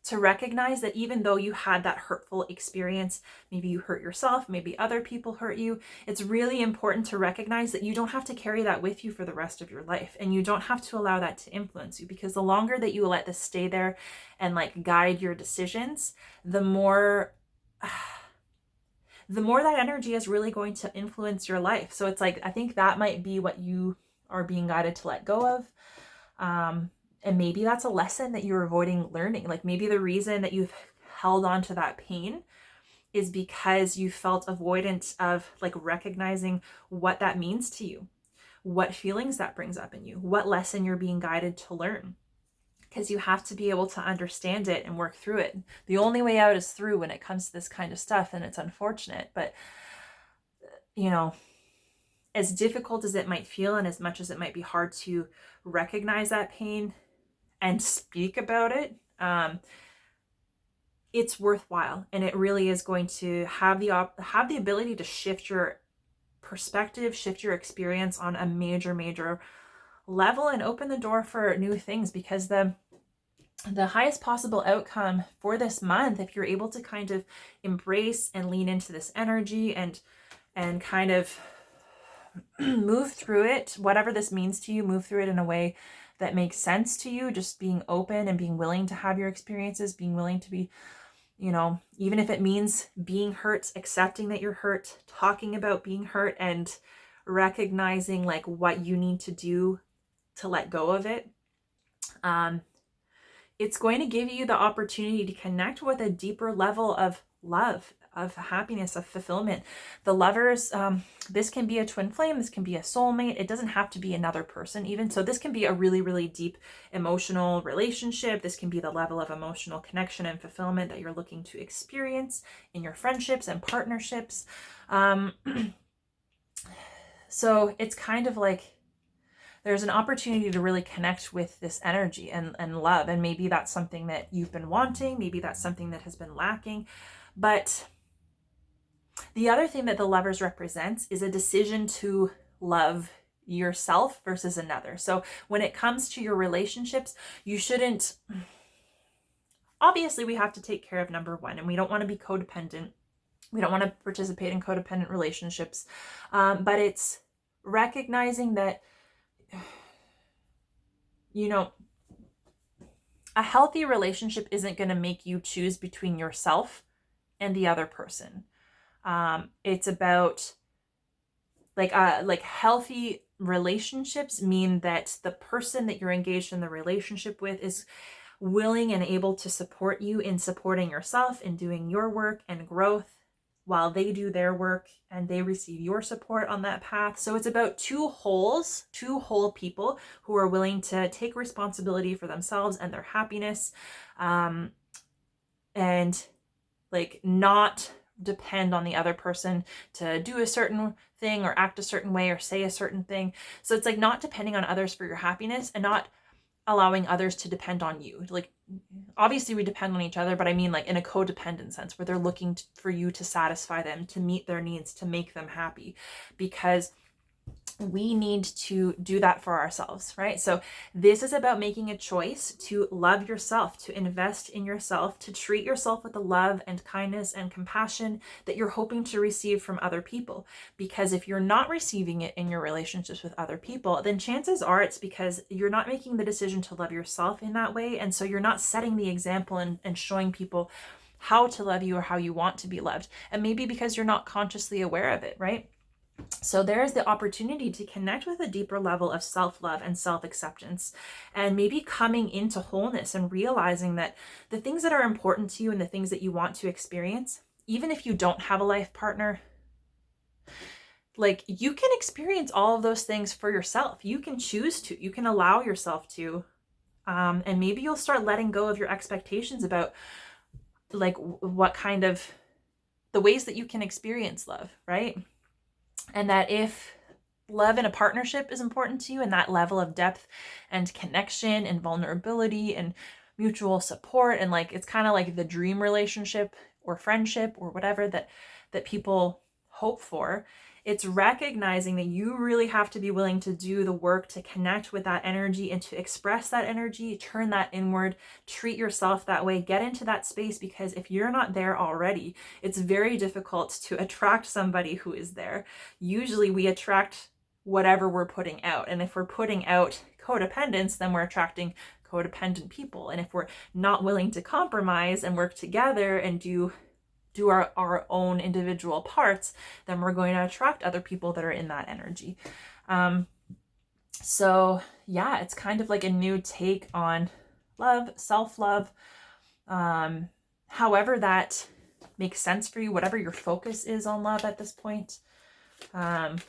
to recognize that even though you had that hurtful experience, maybe you hurt yourself, maybe other people hurt you, it's really important to recognize that you don't have to carry that with you for the rest of your life. And you don't have to allow that to influence you, because the longer that you let this stay there and like guide your decisions, the more that energy is really going to influence your life. So it's like, I think that might be what you are being guided to let go of. And maybe that's a lesson that you're avoiding learning. Like maybe the reason that you've held on to that pain is because you felt avoidant of like recognizing what that means to you, what feelings that brings up in you, what lesson you're being guided to learn. Because you have to be able to understand it and work through it. The only way out is through when it comes to this kind of stuff, and it's unfortunate. But, you know, as difficult as it might feel, and as much as it might be hard to recognize that pain and speak about it, it's worthwhile, and it really is going to have the ability to shift your perspective, shift your experience on a major level, and open the door for new things. Because the highest possible outcome for this month, if you're able to kind of embrace and lean into this energy and kind of move through it, whatever this means to you, move through it in a way that makes sense to you, just being open and being willing to have your experiences, being willing to be You know, even if it means being hurt, accepting that you're hurt, talking about being hurt, and recognizing like what you need to do to let go of it. It's going to give you the opportunity to connect with a deeper level of love, of happiness, of fulfillment. The lovers, this can be a twin flame, this can be a soulmate. It doesn't have to be another person even. So this can be a really, really deep emotional relationship. This can be the level of emotional connection and fulfillment that you're looking to experience in your friendships and partnerships. So it's kind of like, there's an opportunity to really connect with this energy and love. And maybe that's something that you've been wanting. Maybe that's something that has been lacking. But the other thing that the lovers represents is a decision to love yourself versus another. So when it comes to your relationships, you shouldn't, obviously we have to take care of number one, and we don't want to be codependent. We don't want to participate in codependent relationships. But it's recognizing that, you know, a healthy relationship isn't going to make you choose between yourself and the other person. It's about like healthy relationships mean that the person that you're engaged in the relationship with is willing and able to support you in supporting yourself, in doing your work and growth, while they do their work and they receive your support on that path. So it's about two whole people who are willing to take responsibility for themselves and their happiness, and like not depend on the other person to do a certain thing or act a certain way or say a certain thing. So it's like not depending on others for your happiness and not allowing others to depend on you. Like, obviously we depend on each other, but I mean like in a codependent sense where they're looking for you to satisfy them, to meet their needs, to make them happy, because we need to do that for ourselves, right? So this is about making a choice to love yourself, to invest in yourself, to treat yourself with the love and kindness and compassion that you're hoping to receive from other people. Because if you're not receiving it in your relationships with other people, then chances are it's because you're not making the decision to love yourself in that way. And so you're not setting the example and showing people how to love you or how you want to be loved. And maybe because you're not consciously aware of it, right? So there is the opportunity to connect with a deeper level of self-love and self-acceptance, and maybe coming into wholeness and realizing that the things that are important to you and the things that you want to experience, even if you don't have a life partner, like you can experience all of those things for yourself. You can choose to, you can allow yourself to, and maybe you'll start letting go of your expectations about like what kind of, the ways that you can experience love, right? And that if love in a partnership is important to you and that level of depth and connection and vulnerability and mutual support, and like it's kind of like the dream relationship or friendship or whatever that people hope for, it's recognizing that you really have to be willing to do the work to connect with that energy and to express that energy, turn that inward, treat yourself that way, get into that space, because if you're not there already, it's very difficult to attract somebody who is there. Usually we attract whatever we're putting out. And if we're putting out codependence, then we're attracting codependent people. And if we're not willing to compromise and work together and do our own individual parts, then we're going to attract other people that are in that energy. So yeah, it's kind of like a new take on love, self-love, however that makes sense for you, whatever your focus is on love at this point. But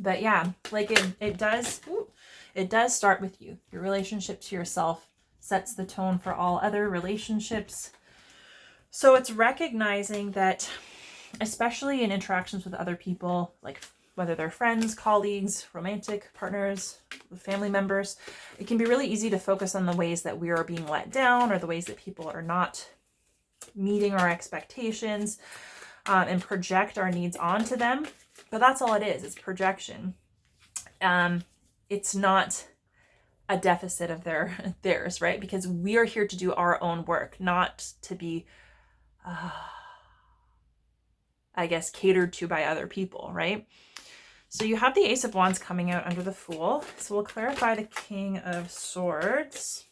yeah, like it does start with you. Your relationship to yourself sets the tone for all other relationships. So it's recognizing that, especially in interactions with other people, like whether they're friends, colleagues, romantic partners, family members, it can be really easy to focus on the ways that we are being let down or the ways that people are not meeting our expectations, and project our needs onto them. But that's all it is. It's projection. It's not a deficit of theirs, right? Because we are here to do our own work, not to be I guess catered to by other people, right? So you have the Ace of Wands coming out under the Fool. So we'll clarify the King of Swords.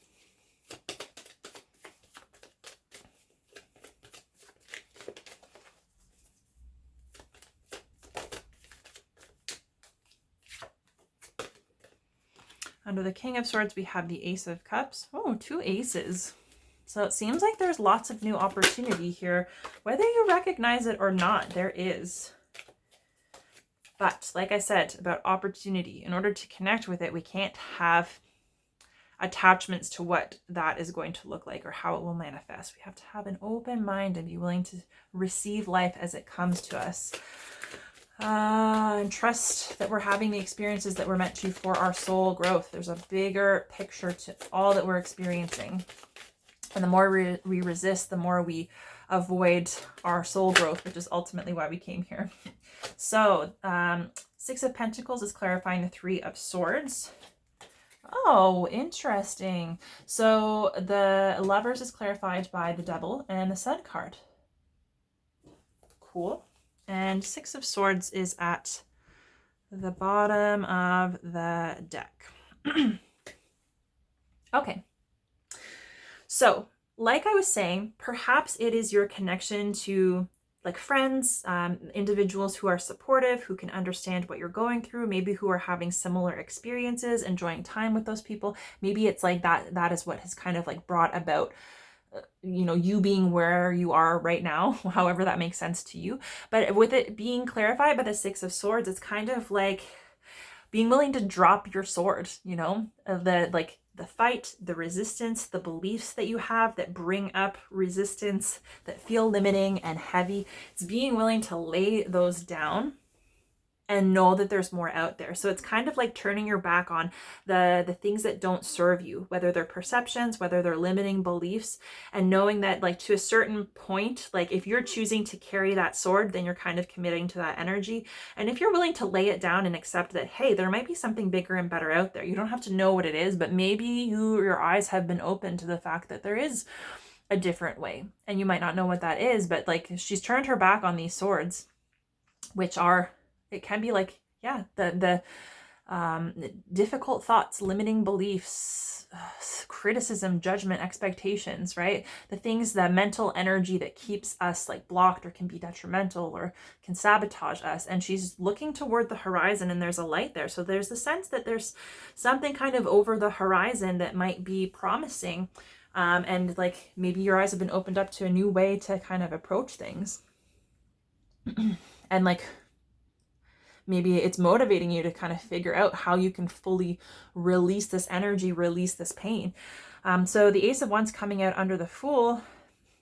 Under the King of Swords, we have the Ace of Cups. Oh, 2 aces. So it seems like there's lots of new opportunity here. Whether you recognize it or not, there is. But like I said about opportunity, in order to connect with it, we can't have attachments to what that is going to look like or how it will manifest. We have to have an open mind and be willing to receive life as it comes to us. And trust that we're having the experiences that we're meant to for our soul growth. There's a bigger picture to all that we're experiencing. And the more we resist, the more we avoid our soul growth, which is ultimately why we came here. So 6 of Pentacles is clarifying the 3 of Swords. Oh, interesting. So the Lovers is clarified by the Devil and the Sun card. Cool. And 6 of Swords is at the bottom of the deck. Okay. So, like I was saying, perhaps it is your connection to like friends, individuals who are supportive, who can understand what you're going through, maybe who are having similar experiences, enjoying time with those people. Maybe it's like that is what has kind of like brought about you being where you are right now, however that makes sense to you. But with it being clarified by the 6 of Swords, it's kind of like being willing to drop your sword, the fight, the resistance, the beliefs that you have that bring up resistance, that feel limiting and heavy. It's being willing to lay those down and know that there's more out there. So it's kind of like turning your back on the things that don't serve you, whether they're perceptions, whether they're limiting beliefs, and knowing that like to a certain point, like if you're choosing to carry that sword, then you're kind of committing to that energy. And if you're willing to lay it down and accept that, hey, there might be something bigger and better out there. You don't have to know what it is, but maybe your eyes have been open to the fact that there is a different way. And you might not know what that is, but like she's turned her back on these swords, which are, it can be like, yeah, the difficult thoughts, limiting beliefs, criticism, judgment, expectations, right? The things, the mental energy that keeps us like blocked or can be detrimental or can sabotage us. And she's looking toward the horizon and there's a light there. So there's the sense that there's something kind of over the horizon that might be promising. And like maybe your eyes have been opened up to a new way to kind of approach things. And like, maybe it's motivating you to kind of figure out how you can fully release this energy, release this pain. So the Ace of Wands coming out under the Fool.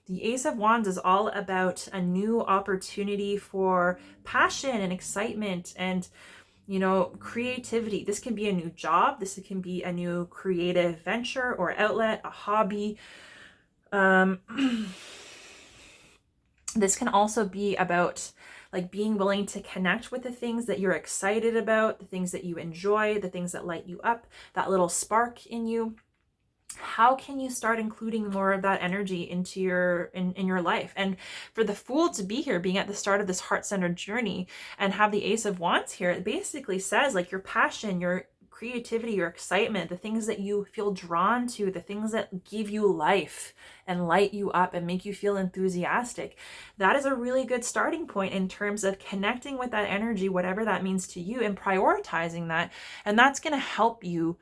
The Ace of Wands is all about a new opportunity for passion and excitement and, creativity. This can be a new job. This can be a new creative venture or outlet, a hobby. This can also be about like being willing to connect with the things that you're excited about, the things that you enjoy, the things that light you up, that little spark in you. How can you start including more of that energy into in your life? And for the Fool to be here, being at the start of this heart-centered journey and have the Ace of Wands here, it basically says like your passion, your creativity, your excitement, the things that you feel drawn to, the things that give you life and light you up and make you feel enthusiastic. That is a really good starting point in terms of connecting with that energy, whatever that means to you, and prioritizing that. And that's going to help you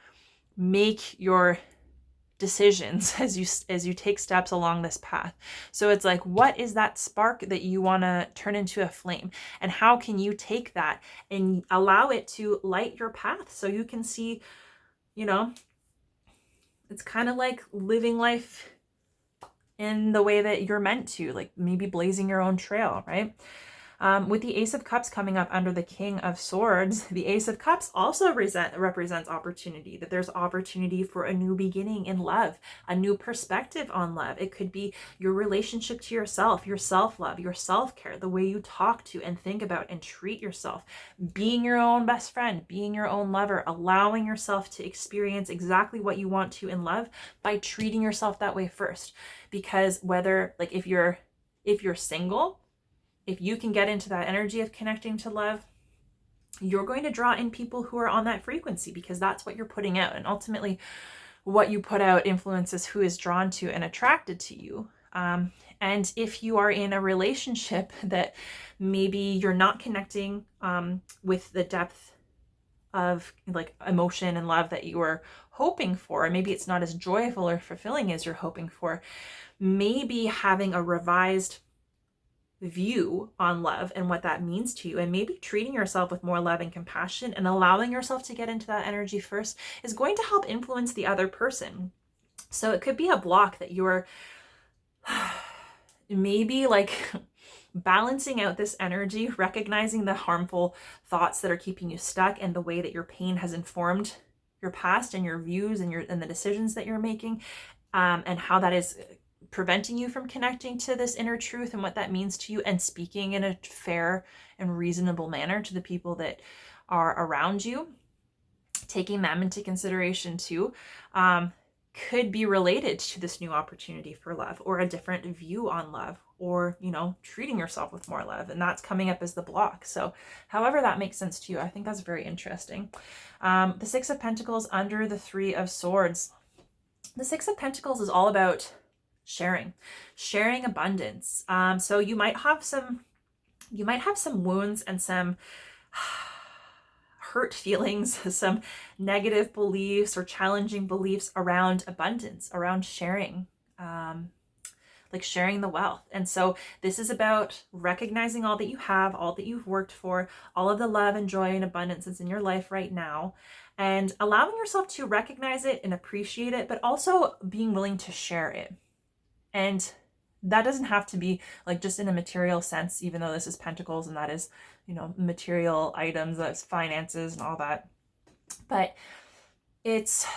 make your decisions as you take steps along this path. So it's like, what is that spark that you want to turn into a flame, and how can you take that and allow it to light your path so you can see, it's kind of like living life in the way that you're meant to, like maybe blazing your own trail, right? With the Ace of Cups coming up under the King of Swords, the Ace of Cups also represents opportunity, that there's opportunity for a new beginning in love, a new perspective on love. It could be your relationship to yourself, your self-love, your self-care, the way you talk to and think about and treat yourself, being your own best friend, being your own lover, allowing yourself to experience exactly what you want to in love by treating yourself that way first. Because whether, like if you're single, if you can get into that energy of connecting to love, you're going to draw in people who are on that frequency, because that's what you're putting out. And ultimately, what you put out influences who is drawn to and attracted to you. And if you are in a relationship that maybe you're not connecting with the depth of like emotion and love that you were hoping for. Maybe it's not as joyful or fulfilling as you're hoping for. Maybe having a revised view on love and what that means to you, and maybe treating yourself with more love and compassion and allowing yourself to get into that energy first is going to help influence the other person. So it could be a block that you're maybe like balancing out this energy, recognizing the harmful thoughts that are keeping you stuck and the way that your pain has informed your past and your views and the decisions that you're making, and how that is preventing you from connecting to this inner truth and what that means to you, and speaking in a fair and reasonable manner to the people that are around you, taking them into consideration too, could be related to this new opportunity for love, or a different view on love, or, you know, treating yourself with more love. And that's coming up as the block. So however that makes sense to you, I think that's very interesting. The Six of Pentacles under the Three of Swords. The Six of Pentacles is all about sharing abundance. So you might have some wounds and some hurt feelings, some negative beliefs or challenging beliefs around abundance, around sharing, like sharing the wealth. And so this is about recognizing all that you have, all that you've worked for, all of the love and joy and abundance that's in your life right now, and allowing yourself to recognize it and appreciate it, but also being willing to share it. And that doesn't have to be like just in a material sense, even though this is Pentacles and that is, you know, material items, that's finances and all that. But it's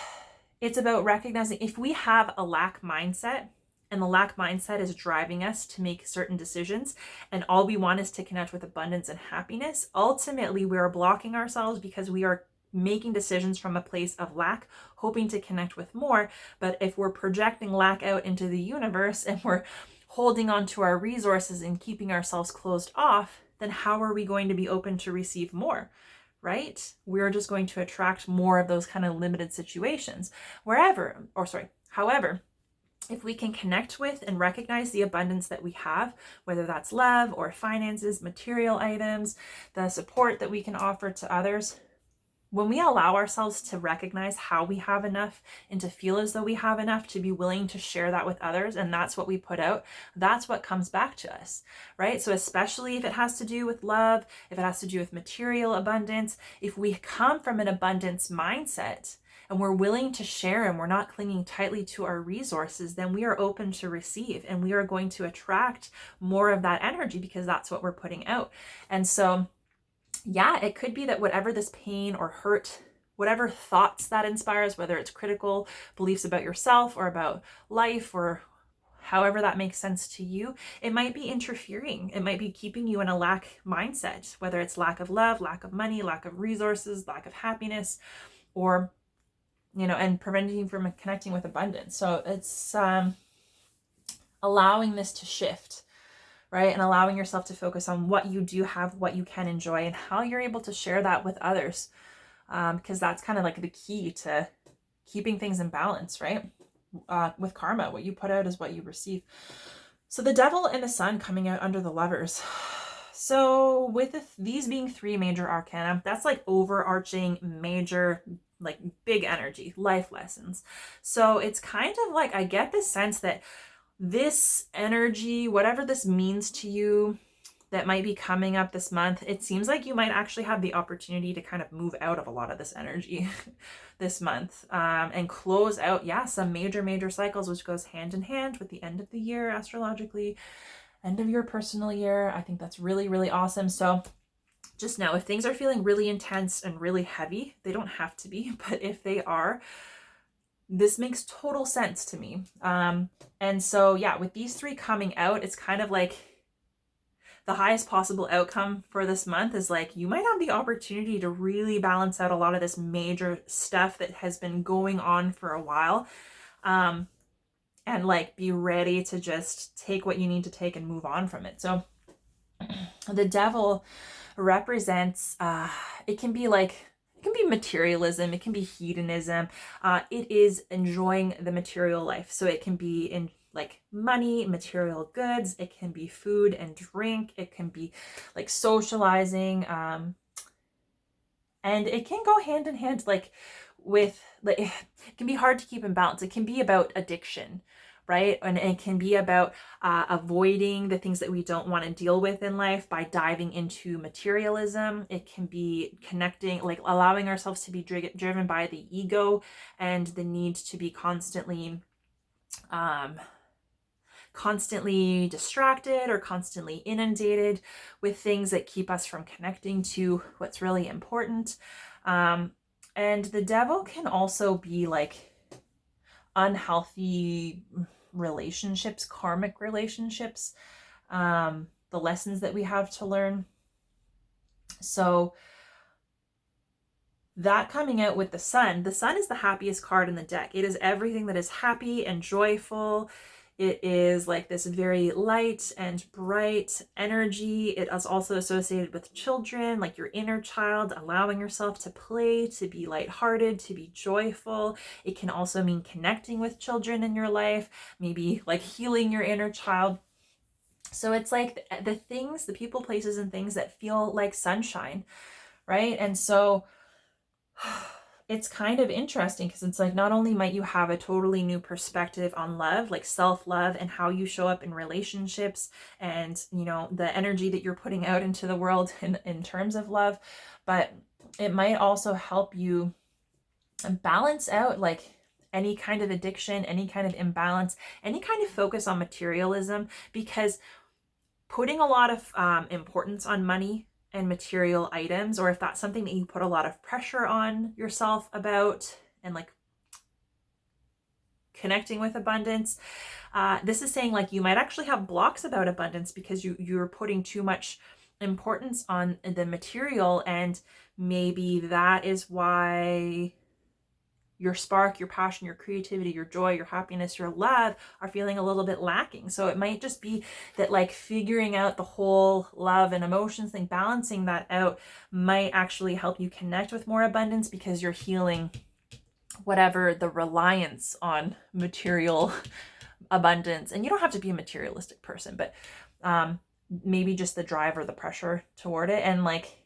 about recognizing if we have a lack mindset, and the lack mindset is driving us to make certain decisions, and all we want is to connect with abundance and happiness, ultimately we are blocking ourselves because we are making decisions from a place of lack, hoping to connect with more. But if we're projecting lack out into the universe and we're holding on to our resources and keeping ourselves closed off, then how are we going to be open to receive more, right? We're just going to attract more of those kind of limited situations. However, if we can connect with and recognize the abundance that we have, whether that's love or finances, material items, the support that we can offer to others, when we allow ourselves to recognize how we have enough and to feel as though we have enough to be willing to share that with others, and that's what we put out, that's what comes back to us, right? So especially if it has to do with love, if it has to do with material abundance, if we come from an abundance mindset and we're willing to share and we're not clinging tightly to our resources, then we are open to receive and we are going to attract more of that energy because that's what we're putting out. And so yeah, it could be that whatever this pain or hurt, whatever thoughts that inspires, whether it's critical beliefs about yourself or about life or however that makes sense to you, it might be interfering. It might be keeping you in a lack mindset, whether it's lack of love, lack of money, lack of resources, lack of happiness, or, you know, and preventing you from connecting with abundance. So it's allowing this to shift, right? And allowing yourself to focus on what you do have, what you can enjoy, and how you're able to share that with others. Because that's kind of like the key to keeping things in balance, right? With karma, what you put out is what you receive. So the Devil and the Sun coming out under the Lovers. So with these being three major arcana, that's like overarching major, like big energy, life lessons. So it's kind of like, I get this sense that this energy, whatever this means to you, that might be coming up this month, it seems like you might actually have the opportunity to kind of move out of a lot of this energy this month, and close out, some major cycles, which goes hand in hand with the end of the year astrologically, end of your personal year. I think that's really, really awesome. So just know if things are feeling really intense and really heavy, they don't have to be, but if they are, this makes total sense to me. And so, with these three coming out, it's kind of like the highest possible outcome for this month is like, you might have the opportunity to really balance out a lot of this major stuff that has been going on for a while. And like be ready to just take what you need to take and move on from it. So the Devil represents, it can be materialism, it can be hedonism, it is enjoying the material life. So it can be in like money, material goods, it can be food and drink, it can be like socializing, And it can go hand in hand, like with, like, it can be hard to keep in balance. It can be about addiction, right? And it can be about avoiding the things that we don't want to deal with in life by diving into materialism. It can be connecting, like allowing ourselves to be driven by the ego and the need to be constantly distracted or constantly inundated with things that keep us from connecting to what's really important. And the devil can also be like unhealthy relationships, karmic relationships, the lessons that we have to learn. So that coming out with the sun is the happiest card in the deck. It is everything that is happy and joyful. It is like this very light and bright energy. It is also associated with children, like your inner child, allowing yourself to play, to be lighthearted, to be joyful. It can also mean connecting with children in your life, maybe like healing your inner child. So it's like the things, the people, places, and things that feel like sunshine, right? And so it's kind of interesting because it's like, not only might you have a totally new perspective on love, like self-love and how you show up in relationships and, you know, the energy that you're putting out into the world in terms of love, but it might also help you balance out like any kind of addiction, any kind of imbalance, any kind of focus on materialism, because putting a lot of importance on money and material items, or if that's something that you put a lot of pressure on yourself about and like connecting with abundance, this is saying like you might actually have blocks about abundance because you're putting too much importance on the material, and maybe that is why your spark, your passion, your creativity, your joy, your happiness, your love are feeling a little bit lacking. So it might just be that like figuring out the whole love and emotions thing, balancing that out might actually help you connect with more abundance because you're healing whatever the reliance on material abundance. And you don't have to be a materialistic person, but maybe just the drive or the pressure toward it. And like,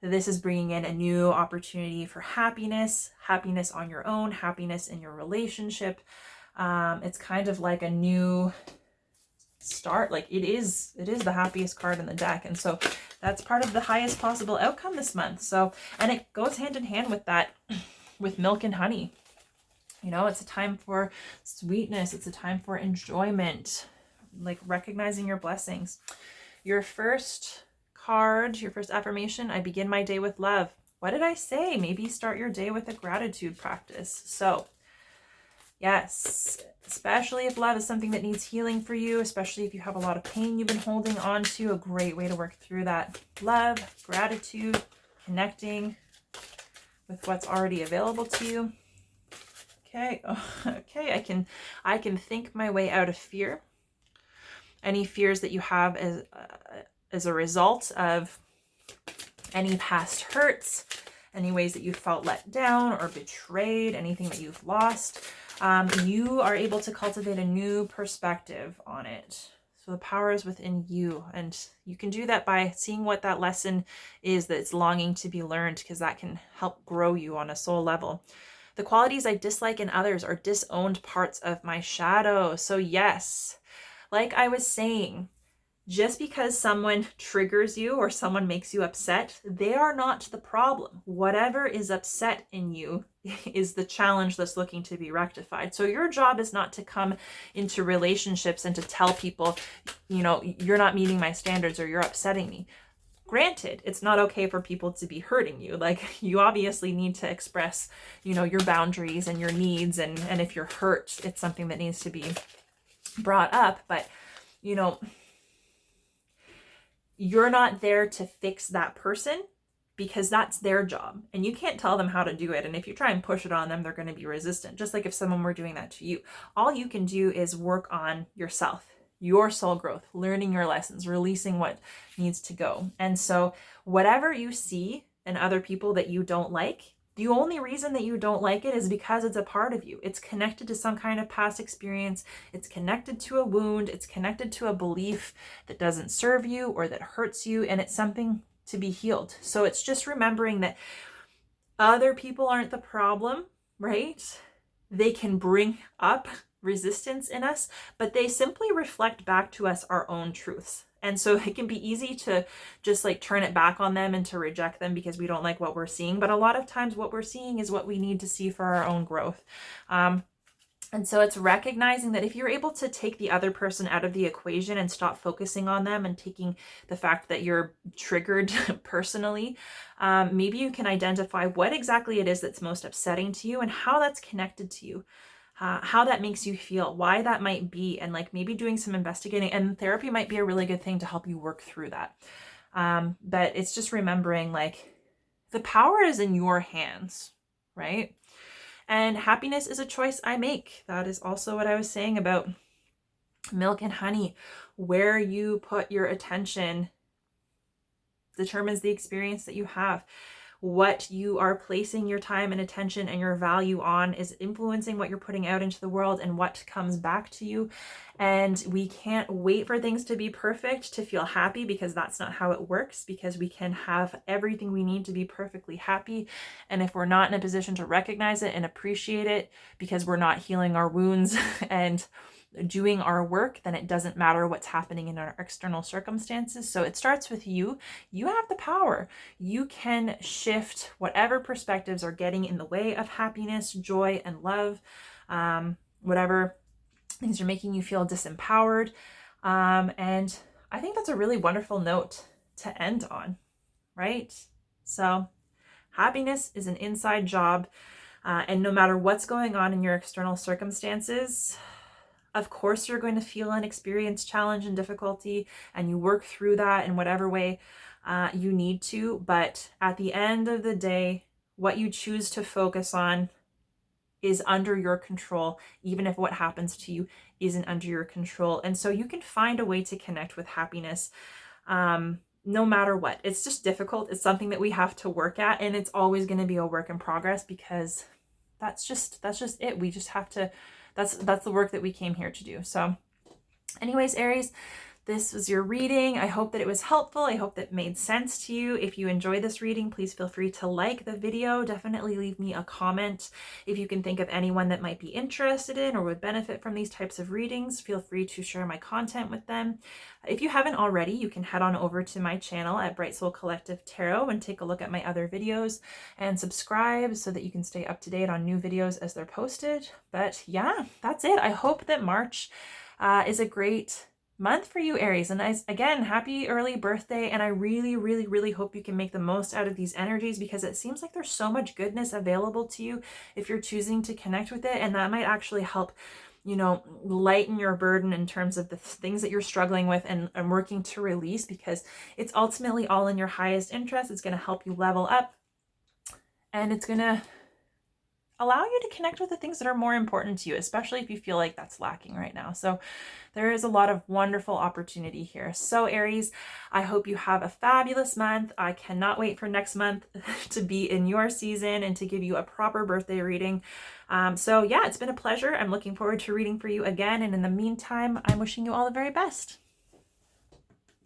this is bringing in a new opportunity for happiness on your own, happiness in your relationship. It's kind of like a new start. Like it is the happiest card in the deck. And so that's part of the highest possible outcome this month. So, and it goes hand in hand with that, with milk and honey. You know, it's a time for sweetness. It's a time for enjoyment, like recognizing your blessings. Your first card, your first affirmation, I begin my day with love. What did I say? Maybe start your day with a gratitude practice. So yes, especially if love is something that needs healing for you, especially if you have a lot of pain you've been holding on to, a great way to work through that. Love, gratitude, connecting with what's already available to you. Okay, okay, I can think my way out of fear. Any fears that you have as a result of any past hurts, any ways that you felt let down or betrayed, anything that you've lost, you are able to cultivate a new perspective on it. So the power is within you, and you can do that by seeing what that lesson is that's longing to be learned, because that can help grow you on a soul level. The qualities I dislike in others are disowned parts of my shadow. So yes, like I was saying, just because someone triggers you or someone makes you upset, they are not the problem. Whatever is upset in you is the challenge that's looking to be rectified. So your job is not to come into relationships and to tell people, you know, you're not meeting my standards or you're upsetting me. Granted, it's not okay for people to be hurting you. Like, you obviously need to express, you know, your boundaries and your needs. And if you're hurt, it's something that needs to be brought up. But, you know, you're not there to fix that person, because that's their job and you can't tell them how to do it. And if you try and push it on them, they're going to be resistant. Just like if someone were doing that to you, all you can do is work on yourself, your soul growth, learning your lessons, releasing what needs to go. And so whatever you see in other people that you don't like, the only reason that you don't like it is because it's a part of you. It's connected to some kind of past experience. It's connected to a wound. It's connected to a belief that doesn't serve you or that hurts you. And it's something to be healed. So it's just remembering that Other people aren't the problem, right? They can bring up resistance in us, but they simply reflect back to us our own truths. And so it can be easy to just like turn it back on them and to reject them because we don't like what we're seeing. But a lot of times what we're seeing is what we need to see for our own growth. And so it's recognizing that if you're able to take the other person out of the equation and stop focusing on them and taking the fact that you're triggered personally, maybe you can identify what exactly it is that's most upsetting to you and how that's connected to you. How that makes you feel, why that might be, and like maybe doing some investigating. And therapy might be a really good thing to help you work through that. But it's just remembering like the power is in your hands, right? And happiness is a choice I make. That is also what I was saying about milk and honey. Where you put your attention determines the experience that you have. What you are placing your time and attention and your value on is influencing what you're putting out into the world and what comes back to you. And we can't wait for things to be perfect to feel happy, because that's not how it works, because we can have everything we need to be perfectly happy. And if we're not in a position to recognize it and appreciate it because we're not healing our wounds and doing our work, then it doesn't matter what's happening in our external circumstances. So it starts with you. You have the power. You can shift whatever perspectives are getting in the way of happiness, joy, and love, whatever things are making you feel disempowered. And I think that's a really wonderful note to end on, right? So happiness is an inside job. And no matter what's going on in your external circumstances, of course, you're going to feel and experience challenge and difficulty, and you work through that in whatever way you need to. But at the end of the day, what you choose to focus on is under your control, even if what happens to you isn't under your control. And so you can find a way to connect with happiness no matter what. It's just difficult. It's something that we have to work at, and it's always going to be a work in progress, because that's just it. We just have to, that's the work that we came here to do. So anyways, Aries, this was your reading. I hope that it was helpful. I hope that made sense to you. If you enjoyed this reading, please feel free to like the video. Definitely leave me a comment. If you can think of anyone that might be interested in or would benefit from these types of readings, feel free to share my content with them. If you haven't already, you can head on over to my channel at Bright Soul Collective Tarot and take a look at my other videos and subscribe so that you can stay up to date on new videos as they're posted. But yeah, that's it. I hope that March is a great month for you, Aries. And again, happy early birthday. And I really, really, really hope you can make the most out of these energies, because it seems like there's so much goodness available to you if you're choosing to connect with it. And that might actually help, you know, lighten your burden in terms of the things that you're struggling with and working to release, because it's ultimately all in your highest interest. It's going to help you level up, and it's going to allow you to connect with the things that are more important to you, especially if you feel like that's lacking right now. So there is a lot of wonderful opportunity here. So Aries, I hope you have a fabulous month. I cannot wait for next month to be in your season and to give you a proper birthday reading. So yeah, it's been a pleasure. I'm looking forward to reading for you again. And in the meantime, I'm wishing you all the very best.